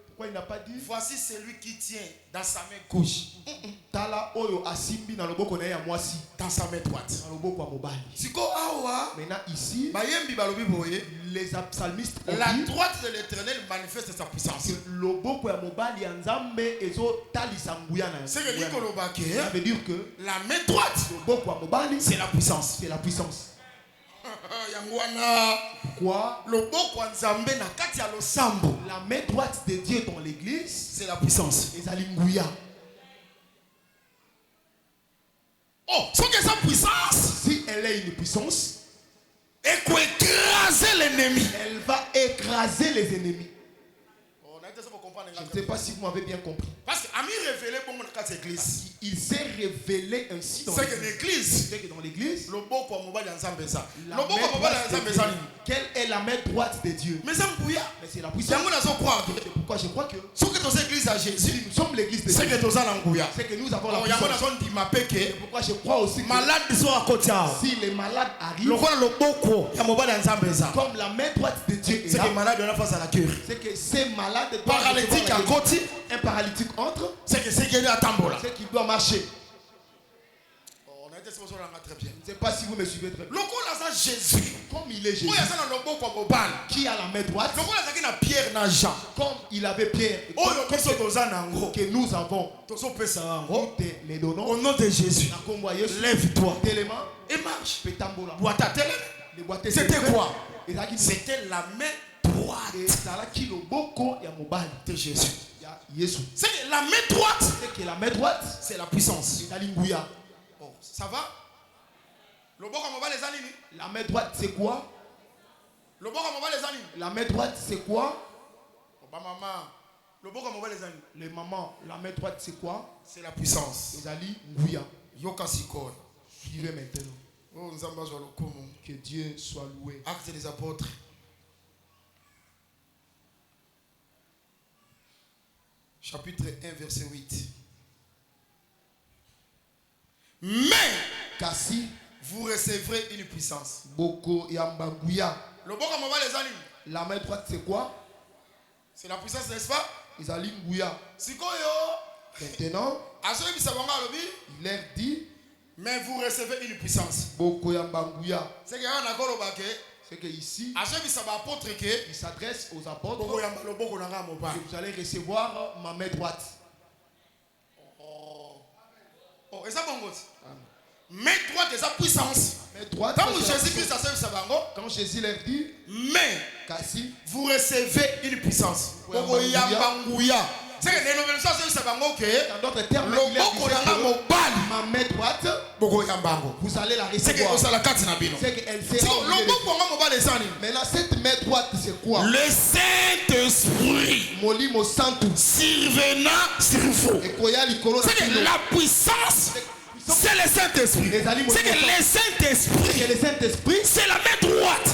voici celui qui tient dans sa main gauche. Tala oyo asimbi na loboko na ya mwasi dans sa main droite. Na loboko ya mobali. Siko awa maintenant ici les psalmistes la droite de l'Éternel manifeste sa puissance. Loboko ya mobali ya Nzambe ezotalisa nguya na. C'est que ça veut dire que la main droite loboko ya mobali c'est la puissance. C'est la puissance. Quoi? La main droite de Dieu dans l'église, c'est la puissance. Oh, c'est que sa puissance, si elle a une puissance, elle peut écraser l'ennemi. Elle va écraser les ennemis. Je ne sais pas si vous m'avez bien compris. Parce qu'il s'est révélé ainsi dans l'église. C'est que dans l'église, quelle est la main droite de Dieu? Mais c'est la puissance. C'est pourquoi je crois que si nous sommes l'église de Dieu, c'est que nous avons la puissance. C'est pourquoi je crois aussi que si les malades arrivent, comme la main droite de Dieu est là, c'est que ces malades paralytique à côté, un paralytique entre, c'est que c'est qu'il doit marcher. On a été très bien. Je ne sais pas si vous me suivez très bien. Jésus, comme il est Jésus, qui a la main droite, comme il avait Pierre, que nous avons, nous te les donnons. Au nom de Jésus, lève-toi et marche. C'était quoi? C'était la main droite de Jésus. C'est la main droite. C'est que la main droite, c'est la puissance. Oh, ça va? La main droite, c'est quoi? La main droite, c'est quoi? Les mamans, la main droite, c'est quoi? C'est la puissance. Suivez maintenant. Que Dieu soit loué. Actes des apôtres. Chapitre 1, verset 8. Mais Kassi, vous recevrez une puissance. Boko Yambaguya. La main droite, c'est quoi? C'est la puissance, n'est-ce pas? Izali Nguya. Maintenant, il leur dit, mais vous recevez une puissance. Boko Yambaguya. C'est que ici, il s'adresse aux apôtres. Vous allez recevoir ma main droite. Oh, et ça bon goût. Main droite de sa puissance. Quand Jésus leur dit, mais vous recevez une puissance. C'est que dans d'autres termes, ma main droite, vous allez la recevoir. C'est qu'elle sera. Maintenant, cette main droite, c'est quoi? Le Saint-Esprit survenant sur vous. C'est que la puissance, c'est le Saint-Esprit. C'est que le Saint-Esprit, c'est la main droite.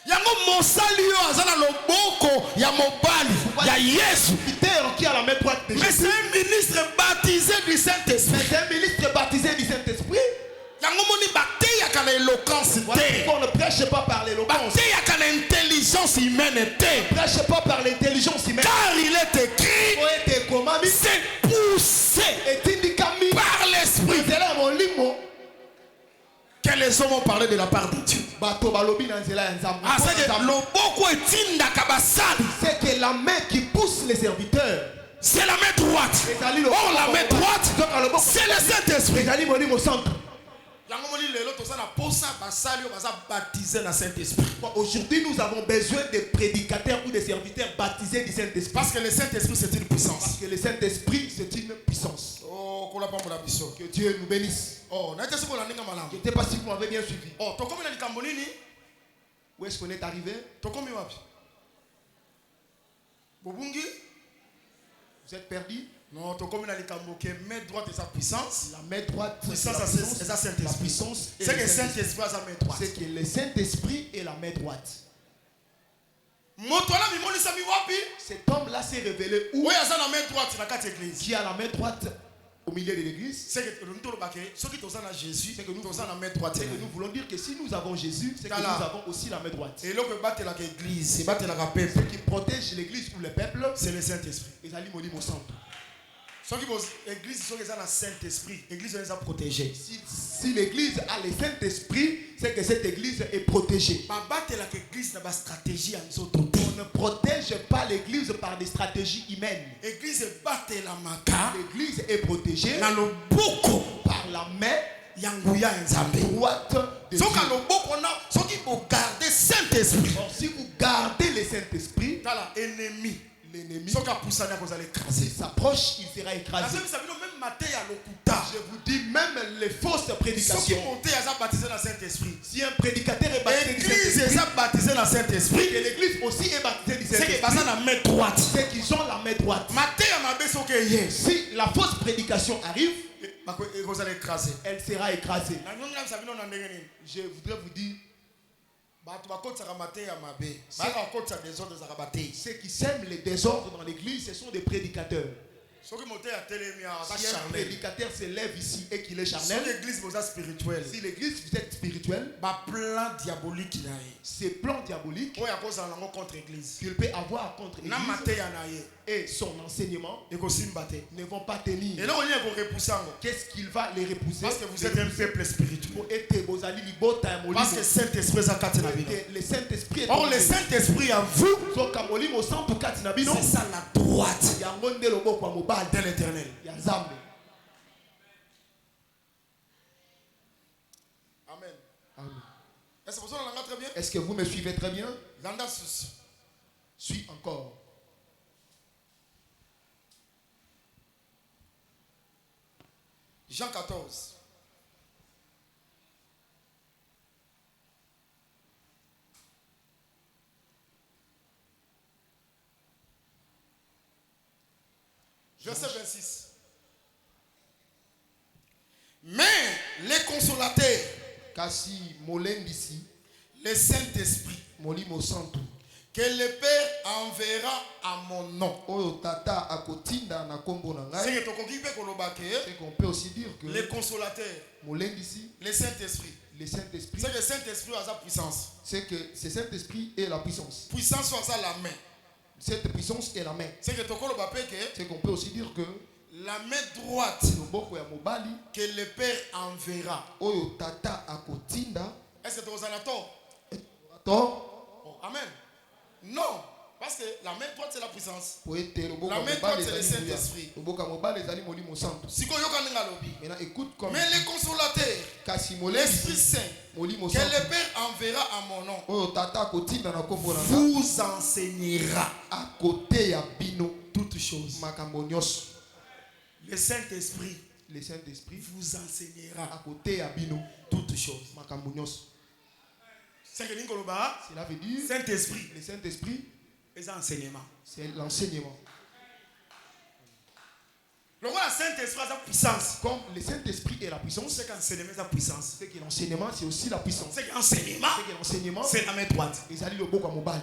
yango mosali yo azana loboko ya mobali ya Yesu. Qui a la main droite de Jésus. Mais c'est un ministre baptisé du Saint-Esprit. Mais c'est un ministre baptisé du Saint-Esprit. Yango moni bate ya kana éloquence te. On ne prêche pas par l'éloquence. Bate ya kana intelligence humaine te. On ne prêche pas par l'intelligence humaine. Car il est écrit, c'est poussé par l'Esprit que les hommes ont parlé de la part de Dieu. C'est que la main qui pousse les serviteurs, c'est la main droite. Or la main droite, c'est le Saint-Esprit. Aujourd'hui, nous avons besoin de prédicateurs ou de serviteurs baptisés du Saint-Esprit. Parce que le Saint-Esprit, c'est une puissance. Parce que le Saint-Esprit, c'est une puissance. Que Dieu nous bénisse. Je ne sais pas si vous m'avez bien suivi. Où est-ce qu'on est arrivé? Vous êtes perdu? Non, main droite et sa puissance. La main droite, puissance, c'est la puissance. C'est que le Saint-Esprit a sa main droite. C'est que le Saint-Esprit est la main droite. Cet homme-là s'est révélé où? Qui a la main droite au milieu de l'église? C'est que nous voulons dire que si nous avons Jésus, c'est que nous avons aussi la main droite. Et ce qui protège l'église ou le peuple, c'est le Saint-Esprit. L'église, l'église est protégée. Si l'église a le Saint-Esprit, c'est que cette église est protégée. On ne protège pas l'église par des stratégies humaines. L'église est protégée par la main droite de Dieu. Si vous gardez le Saint-Esprit, l'ennemi s'approche, il sera écrasé. Je vous dis, même les fausses prédications. Si un prédicateur est baptisé dans Saint-Esprit, que l'église aussi est baptisée du Saint-Esprit, c'est qu'ils ont la main droite. Si la fausse prédication arrive, elle sera écrasée. Je voudrais vous dire, ceux qui sèment les désordres dans l'église, ce sont des prédicateurs. Si un prédicateur se lève ici et qu'il est charnel, si l'église vous êtes spirituelle, ces plans diaboliques qu'il peut avoir contre l'église et son enseignement ne vont pas tenir. Qu'est-ce qu'il va les repousser? Parce que vous êtes un peuple spirituel. Parce que le Saint-Esprit est or le Saint-Esprit à vous, c'est ça la droite de l'Éternel. Amen. Est-ce que vous me suivez très bien? Suis encore. Jean 14. Verset 26. Mais les consolateurs, le Saint-Esprit, que le Père enverra à mon nom. C'est qu'on peut aussi dire que les consolateurs, le Saint-Esprit, c'est que le Saint-Esprit a sa puissance. C'est que ce Saint-Esprit est la puissance. Puissance soit la main. Cette puissance est la main. C'est qu'on peut aussi dire que la main droite que le Père enverra. Est-ce que tu as tort? Amen. Non. Parce que la main droite c'est la puissance. La main droite c'est le Saint-Esprit. Mais les consolateurs, l'Esprit Saint, que le Père enverra à mon nom, vous enseignera toutes choses. Le Saint-Esprit vous enseignera toutes choses. C'est que cela veut dire Saint-Esprit. Le Saint-Esprit, c'est l'enseignement. C'est l'enseignement. Le roi Comme le Saint-Esprit est la puissance, c'est que l'enseignement c'est aussi la puissance. C'est que l'enseignement c'est la main droite. Ils allaient le beau comme mobile.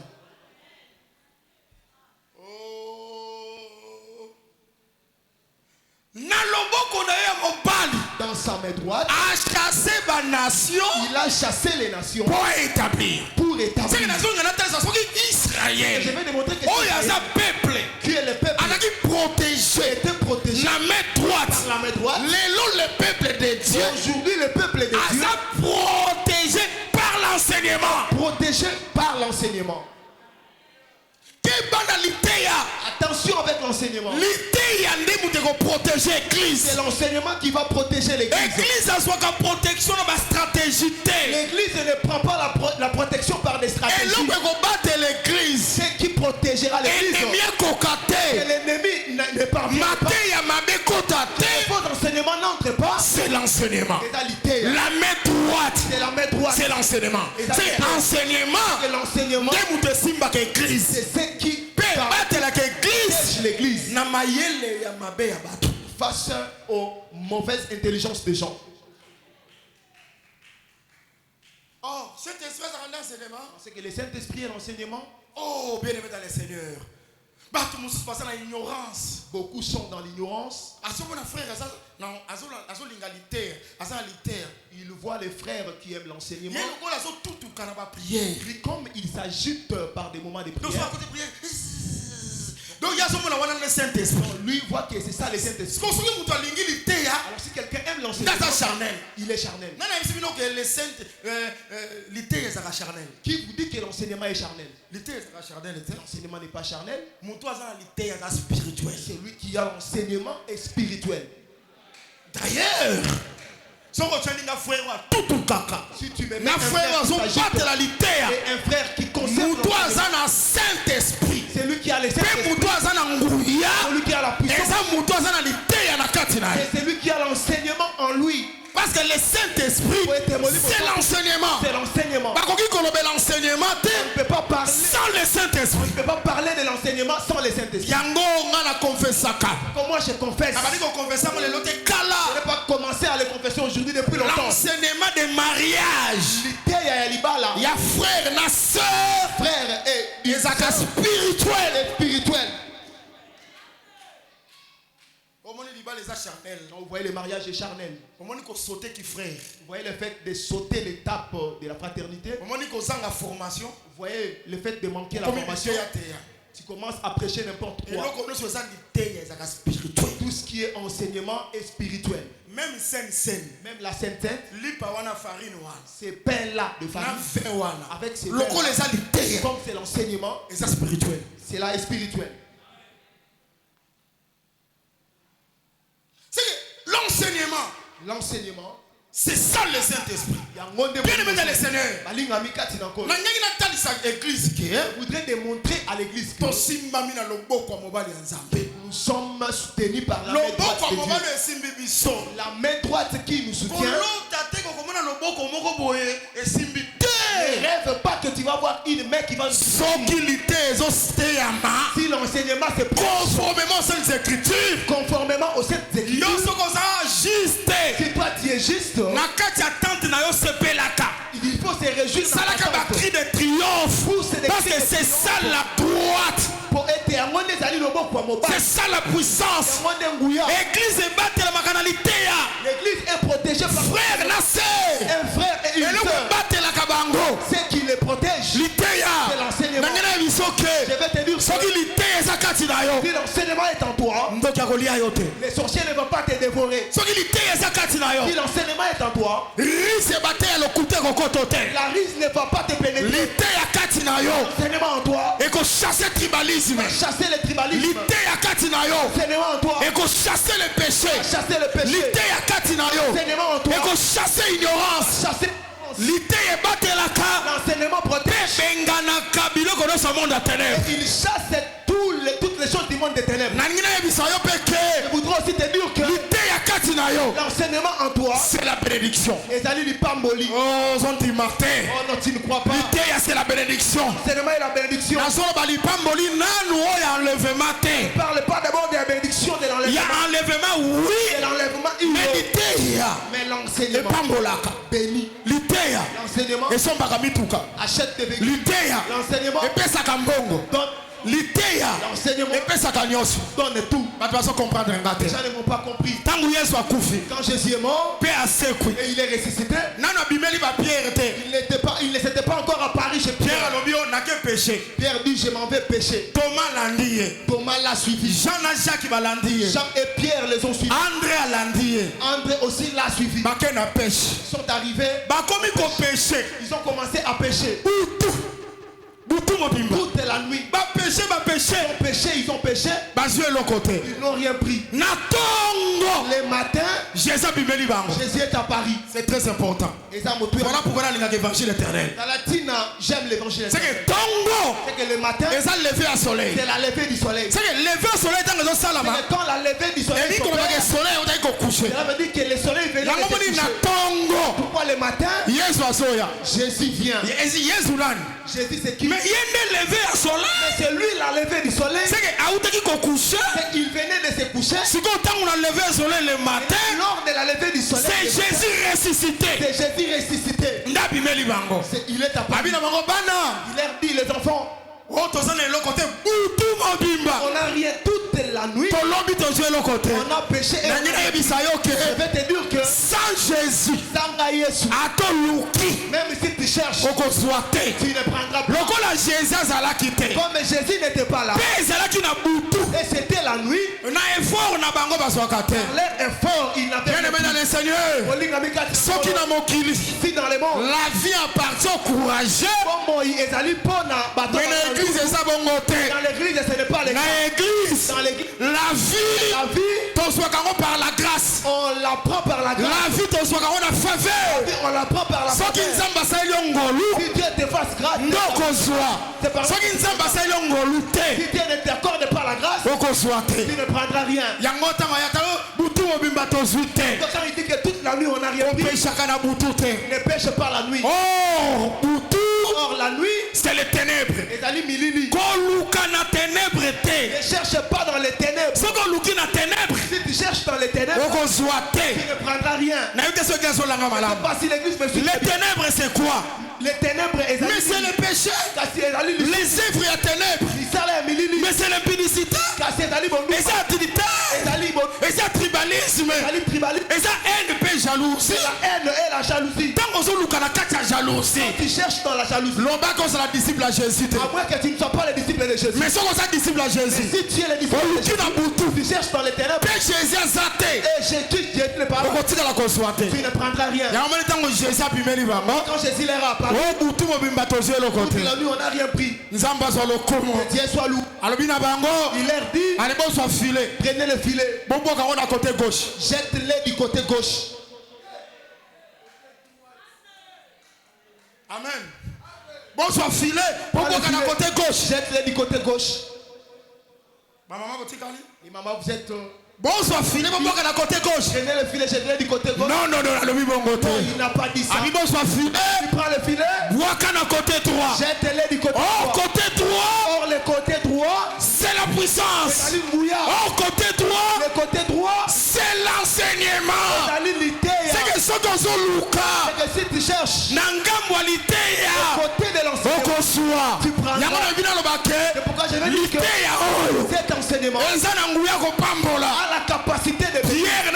Dans sa main droite, il a chassé les nations pour établir. Israël, je vais démontrer que peuple qui est le peuple protégé la main droite. Par la main droite. Le peuple de Dieu, aujourd'hui le peuple de Dieu protégé par l'enseignement. Protégé par l'enseignement. Attention avec l'enseignement. C'est l'enseignement qui va protéger l'église. L'église ne prend pas la protection par des stratégies. C'est qui protégera l'église. Et l'ennemi ne parvient pas. Les faux enseignements n'entrent pas. C'est l'enseignement. La main droite. C'est la main droite. C'est l'enseignement. C'est l'enseignement. C'est l'enseignement. C'est ce qui protège l'église face aux mauvaises intelligences des gens. Oh, Saint-Esprit a rendu enseignement. C'est que le Saint-Esprit est l'enseignement. Oh, bien aimé dans le Seigneur. Beaucoup sont dans l'ignorance. Ils voient les frères qui aiment l'enseignement. Comme ils s'agitent par des moments de prière. Lui voit que c'est ça le Saint-Esprit. Alors si quelqu'un aime l'enseignement, il est charnel. Qui vous dit que l'enseignement est charnel? L'enseignement n'est pas charnel. C'est lui qui a l'enseignement est spirituel. D'ailleurs, si tu me mets un frère qui conserve le Saint-Esprit, c'est lui qui a le Saint-Esprit, c'est lui qui a la puissance, c'est lui qui a l'enseignement en lui. Parce que le Saint-Esprit, c'est l'enseignement. C'est l'enseignement. On ne peut pas parler sans le Saint-Esprit. On ne peut pas parler de l'enseignement sans le Saint-Esprit. Comme moi je confesse. Je n'ai pas commencé à le confesser aujourd'hui depuis longtemps. L'enseignement des mariages. Il y a frère, ma soeur. Frère et spirituel. Vous voyez le mariage est charnel. Vous voyez le fait de sauter l'étape de la fraternité. Vous voyez le fait de manquer la formation. Tu commences à prêcher n'importe quoi. Tout ce qui est enseignement est spirituel. Même la sainte, ces pains-là de farine avec ces pains, comme c'est l'enseignement, c'est là spirituel. L'enseignement, c'est ça le Saint-Esprit. Bien aimé dans le Seigneur. Je voudrais démontrer à l'église que nous sommes soutenus par la main droite de Dieu. La main droite qui nous soutient. Ne rêve pas que tu vas voir une main qui va nous soutenir. Si l'enseignement se prend conformément aux Saintes Écritures, si toi tu es juste, il faut se réjouir dans la cri de triomphe. Parce que c'est ça la droite. C'est ça la puissance. L'église est battue la macanalité. L'église est protégée par frère Nassé. Un frère et une sœur. Ce qui les protège, c'est l'enseignement. Je vais te dire ça. Si l'enseignement est en toi, les sorciers ne vont pas te dévorer. Si l'enseignement est en toi, la risque ne va pas te pénétrer. L'enseignement en toi, chasser le tribalisme. Chasser le tribalisme. L'enseignement en toi, chasser le péché. Chasser le péché. L'enseignement en toi, chasser l'ignorance. L'enseignement protège. Il chasse toutes les choses du monde des ténèbres. Je voudrais aussi te dire que L'enseignement en toi, c'est la bénédiction. Oh, non, tu ne crois pas. C'est la bénédiction. L'enseignement est la bénédiction. Ne parle pas d'abord de la bénédiction de l'enlèvement. Il y a enlèvement, oui. De l'enlèvement, mais l'enseignement béni. L'enseignement achète des véhicules. L'enseignement l'enseignement donne tout. Les gens ne m'ont pas compris. Quand Jésus est mort et il est ressuscité, il ne s'était pas encore apparu chez Pierre. Pierre dit je m'en vais pécher. Thomas l'a suivi. Jean et Pierre les ont suivis. André aussi l'a suivi. Ils sont arrivés. Ils ont commencé à pécher. Toute la nuit. Ils ont péché. Ils n'ont rien pris. Le matin, Jésus est apparu. C'est très important. Voilà pourquoi l'évangile éternel. J'aime l'évangile éternel. C'est que le matin, c'est la levée du soleil. C'est la levée du soleil. C'est que lever au soleil dans le salama. Quand la levée du soleil. Ça veut dire que le soleil venait de se coucher. Pourquoi le matin, Jésus vient. Jésus c'est qui? Mais il est levé à soleil. Mais c'est lui la levée du soleil. C'est qu'il venait de se coucher. Si on a levé au soleil le matin, lors de la levée du soleil, c'est Jésus ressuscité. C'est Jésus ressuscité. Il est apparu. Il leur dit les enfants. On a rien toute la nuit. On a péché. Et je vais te dire que sans Jésus, même si tu cherches, tu ne prendras pas. Comme Jésus n'était pas là, et c'était la nuit, leur effort, il n'avait pas. Bien aimé Seigneur, si dans le monde, la vie appartient au courageux. Dans l'église, ce n'est pas l'église. Dans l'église, la vie, par la grâce. On la prend par la grâce. La vie, on la prend par la faveur. Si Dieu te fasse grâce, c'est parce que si Dieu ne t'accorde pas la grâce, tu ne prendras rien. Quand il dit que toute la nuit on n'a rien pris, ne pêche pas la nuit. Or la nuit, c'est les ténèbres. Ne cherche pas dans les ténèbres. Si tu cherches dans les ténèbres, tu ne prendras rien. Pas si l'église me suit. Les ténèbres c'est quoi? Les ténèbres, mais c'est le péché. Les œuvres à ténèbres. Mais c'est l'impudicité. Et c'est l'adultère. Et c'est le tribalisme. Et c'est haine et jalousie. La haine et la jalousie. Quand tu cherches dans la jalousie, la disciple à Jésus. À moins que tu ne sois pas le disciple de Jésus. Mais si on est disciple à Jésus, si tu es le disciple de Jésus, tu cherches dans les ténèbres. Et Jésus ne parle pas. Tu ne prendras rien. Quand Jésus leur a apparu, toute la nuit on n'a rien pris. Que Dieu soit loué. Il leur dit, prenez le filet. Jette-les du côté gauche. Amen. Bonsoir filet. Côté gauche. Jette-les du côté gauche. Maman, vous êtes. Bonsoir filet. Côté gauche. Prenez le filet, jette-les du côté gauche. Non, il n'a pas dit ça. Bonsoir filet. Tu prends le filet. Côté droit. Jette-les du côté droit. Côté droit. Or le côté droit, c'est la puissance. Côté droit. Le côté droit, c'est l'enseignement. C'est que ce qu'on c'est que si tu cherches le côté de l'enseignement, tu prends. C'est pourquoi je vais dire que cet enseignement a la capacité de Pierre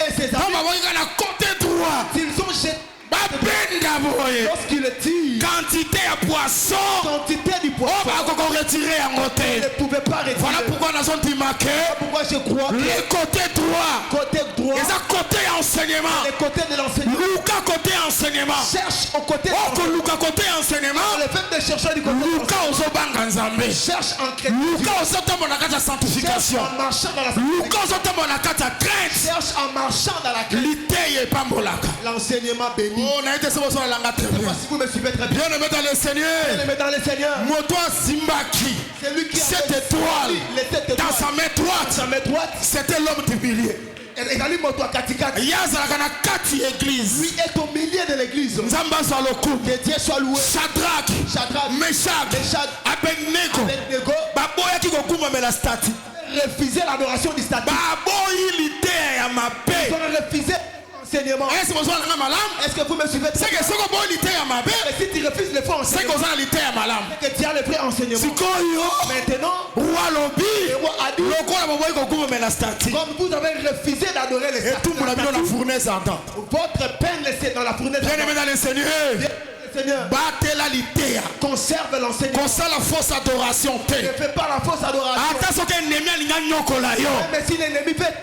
et ses amis. S'ils sont jetés, lorsqu'il tire, quantité à poisson, quantité du poisson, ne pouvait pas retirer. Voilà pourquoi nous avons marqué. Pourquoi je crois que le côté droit, et ça côté enseignement, le côté de l'enseignement, Lucas côté enseignement, cherche au côté Lucas côté enseignement, le fait de chercher du côté Lucas cherche en chrétien, Lucas sanctification, cherche en marchant dans la sanctification, cherche en marchant dans la crainte. L'enseignement béni. Si vous me suivez très bien, bien dans le Seigneur, c'est lui qui a cette étoile dans sa main droite, c'était l'homme du milieu. yazalaka na kati église. Lui est au milieu de l'église. Nzambe azwa lokumu. Que Dieu soit loué. Shadrach, Meshach, Abednego baboyaki kokumamela stati. Refuser l'adoration du statut. Baboyi liteya ya Ils mabe. ont refusé l'enseignement. Est-ce que vous me suivez? C'est que soko boyi liteya ya mabe. Et si tu refuses le faux C'est que enseignement, ozana liteya malam. c'est que tu as le vrai enseignement. Sikoyo Maintenant, roi lobi le roi a dit, lokola baboyi kokumamela stati. comme vous avez refusé d'adorer les Et tout statues, mon ami dans la fournaise entend. votre peine laissée dans la fournaise. Bien aimé dans le Seigneur. Seigneur, Batela liteya. conserve l'enseignement. Kosala fausse adoration Ne te. fais pas la fausse adoration. Ata soki ennemi alinga nyokola yo. Mais si l'ennemi fait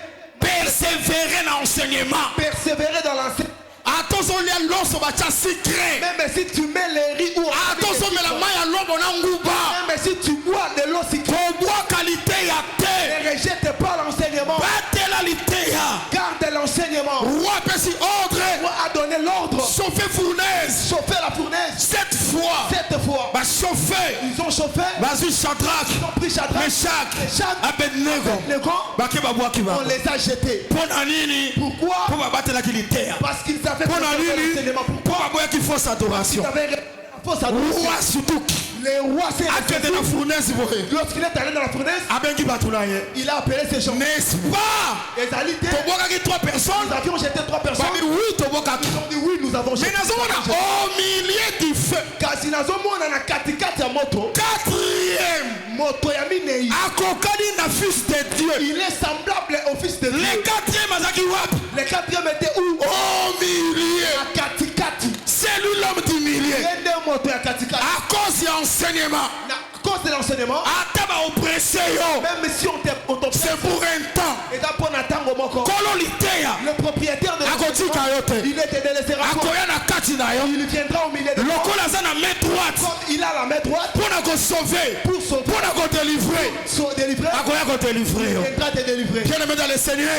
Persévérer dans l'enseignement. persévérer dans l'enseignement, Atozolia loso bacha secret. même si tu mets les riz ou Atozomela mai ya lobo na nguba. même si tu bois de l'eau si Koboa qualité ya te. ne rejette pas l'enseignement, Batela liteya. garde l'enseignement. Roi pesi Le ordre. roi a donné l'ordre. Chauffer fournaise. Chauffer la fournaise. 7 fois. Cette fois, Ba chauffer. ils ont chauffé. Vas-y Shadrach. Ils ont pris Shadrach, Meshach. Meshach, Abednego. Abednego. Bake babwaki ba. On les a jetés. Pona nini? Pourquoi? Po batela liteya. Parce qu'ils avaient Pona conservé nini? l'enseignement. Po baboyaki fausse adoration. Ils avaient la fausse adoration. Roi surtout. Le roi s'est Akete na fournaise boye. lorsqu'il est allé dans la fournaise, Abengi batuna ye. il a appelé ces gens. N'est-ce pas? Les alités, Tobokaki 3 personnes. nous avions jeté 3 personnes. Babi oui tobokaki. Ils ont dit oui, nous avons Mais jeté. nazomona au milieu du feu. Kasi nazomona na katikati ya moto. 4e. Moto ya minei. Akokani na fils de Dieu. Il est semblable au fils de Dieu. Le 4e azaki wapi? Le 4e était où? Au milieu. Na katikati. C'est lui l'homme du milieu. Yende moto ya katikati. À cause de l'enseignement. Na cause de l'enseignement, Ata ba oppressé yo. même si on t'oppresse, C'est pour un temps. et pour Natango Moko, Kolo liteya. le propriétaire de Akotika yo te. il était de laisser Akoya na kati na yo. il viendra au milieu de toi. Lokola aza na main droite. Comme il a la main droite Mpona kosauver. pour sauver, Mpona kodélivrer. délivrer, Akoya kodélivrer yo. il viendra te délivrer. Bien aimé dans le Seigneur.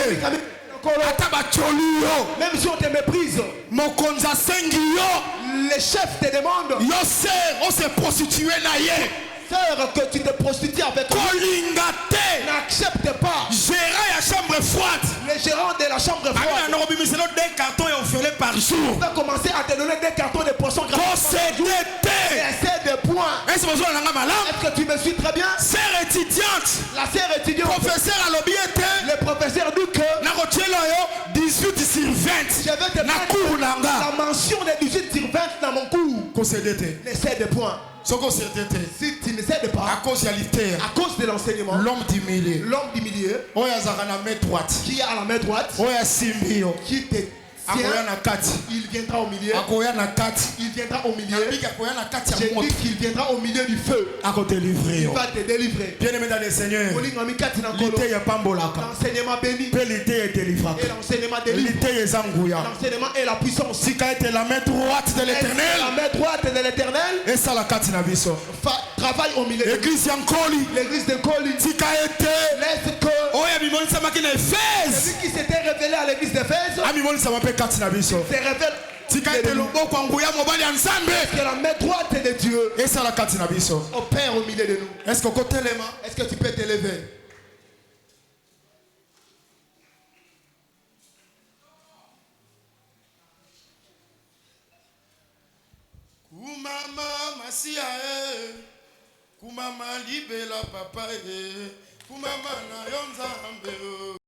Ata bacholi yo. Même si on te méprise, Mokonzi asengi yo. les chefs te demandent, Yo sœur, on s'est prostitué na ye. sœur, que tu te prostitues avec lui. Kolinga te. N'accepte pas. Gérant ya chambre froide. Les gérants de la chambre Amina froide na robimiselo 2 cartons et offert par jour. vont commencer à te donner des cartons de poissons gratuits. Possédé te. Essaie de points. Est-ce que vous avez un malam? Est-ce que tu me suis très bien? Sœur étudiante. La sœur étudiante, Professeur à l'obiete. le professeur dit que Na kotielo yo 18 sur 20. je vais te Na cour nanga. la mention des 18 sur 20 dans mon cours. Possédé te. Essaie de points. Soko possédé te. Si tu ne sais pas, À cause de l'ité. à cause de l'enseignement, L'homme du milieu. l'homme du milieu Oya azaka na main droite. qui est à la main droite, Oya simbi yo. qui te Akoya tient, na kati. il viendra au milieu. Akoya na kati. Il viendra au milieu. Bika akoya na kati J'ai ya moto. dit qu'il viendra au milieu du feu. Ako délivrer Il yo. va te délivrer. Bien aimé dans le Seigneur. Molinga mikati na kolo. L'ité ya pambolaka. L'enseignement béni Pe l'ité est délivraka. et l'enseignement délivre. L'ité est zanguya. L'enseignement est la puissance. Sika était la main droite de Est-ce que l'Éternel. la main droite de l'Éternel Et ça la kati na biso. travaille au milieu de Église yankoli. l'église de Coli. Sika était. Laisse que Oya bimonisa makina Éphèse. celui qui s'était révélé à l'église d'Éphèse Amimonisa mape kati na biso. se révèle Tika ete loboko anguya mobali ya nzambe. que la main droite de Dieu esala kati na biso. opère au milieu de nous. Est-ce que kotelema? Est-ce que tu peux t'élever? Kumama masia kumama libela papa kumama na yo nzambe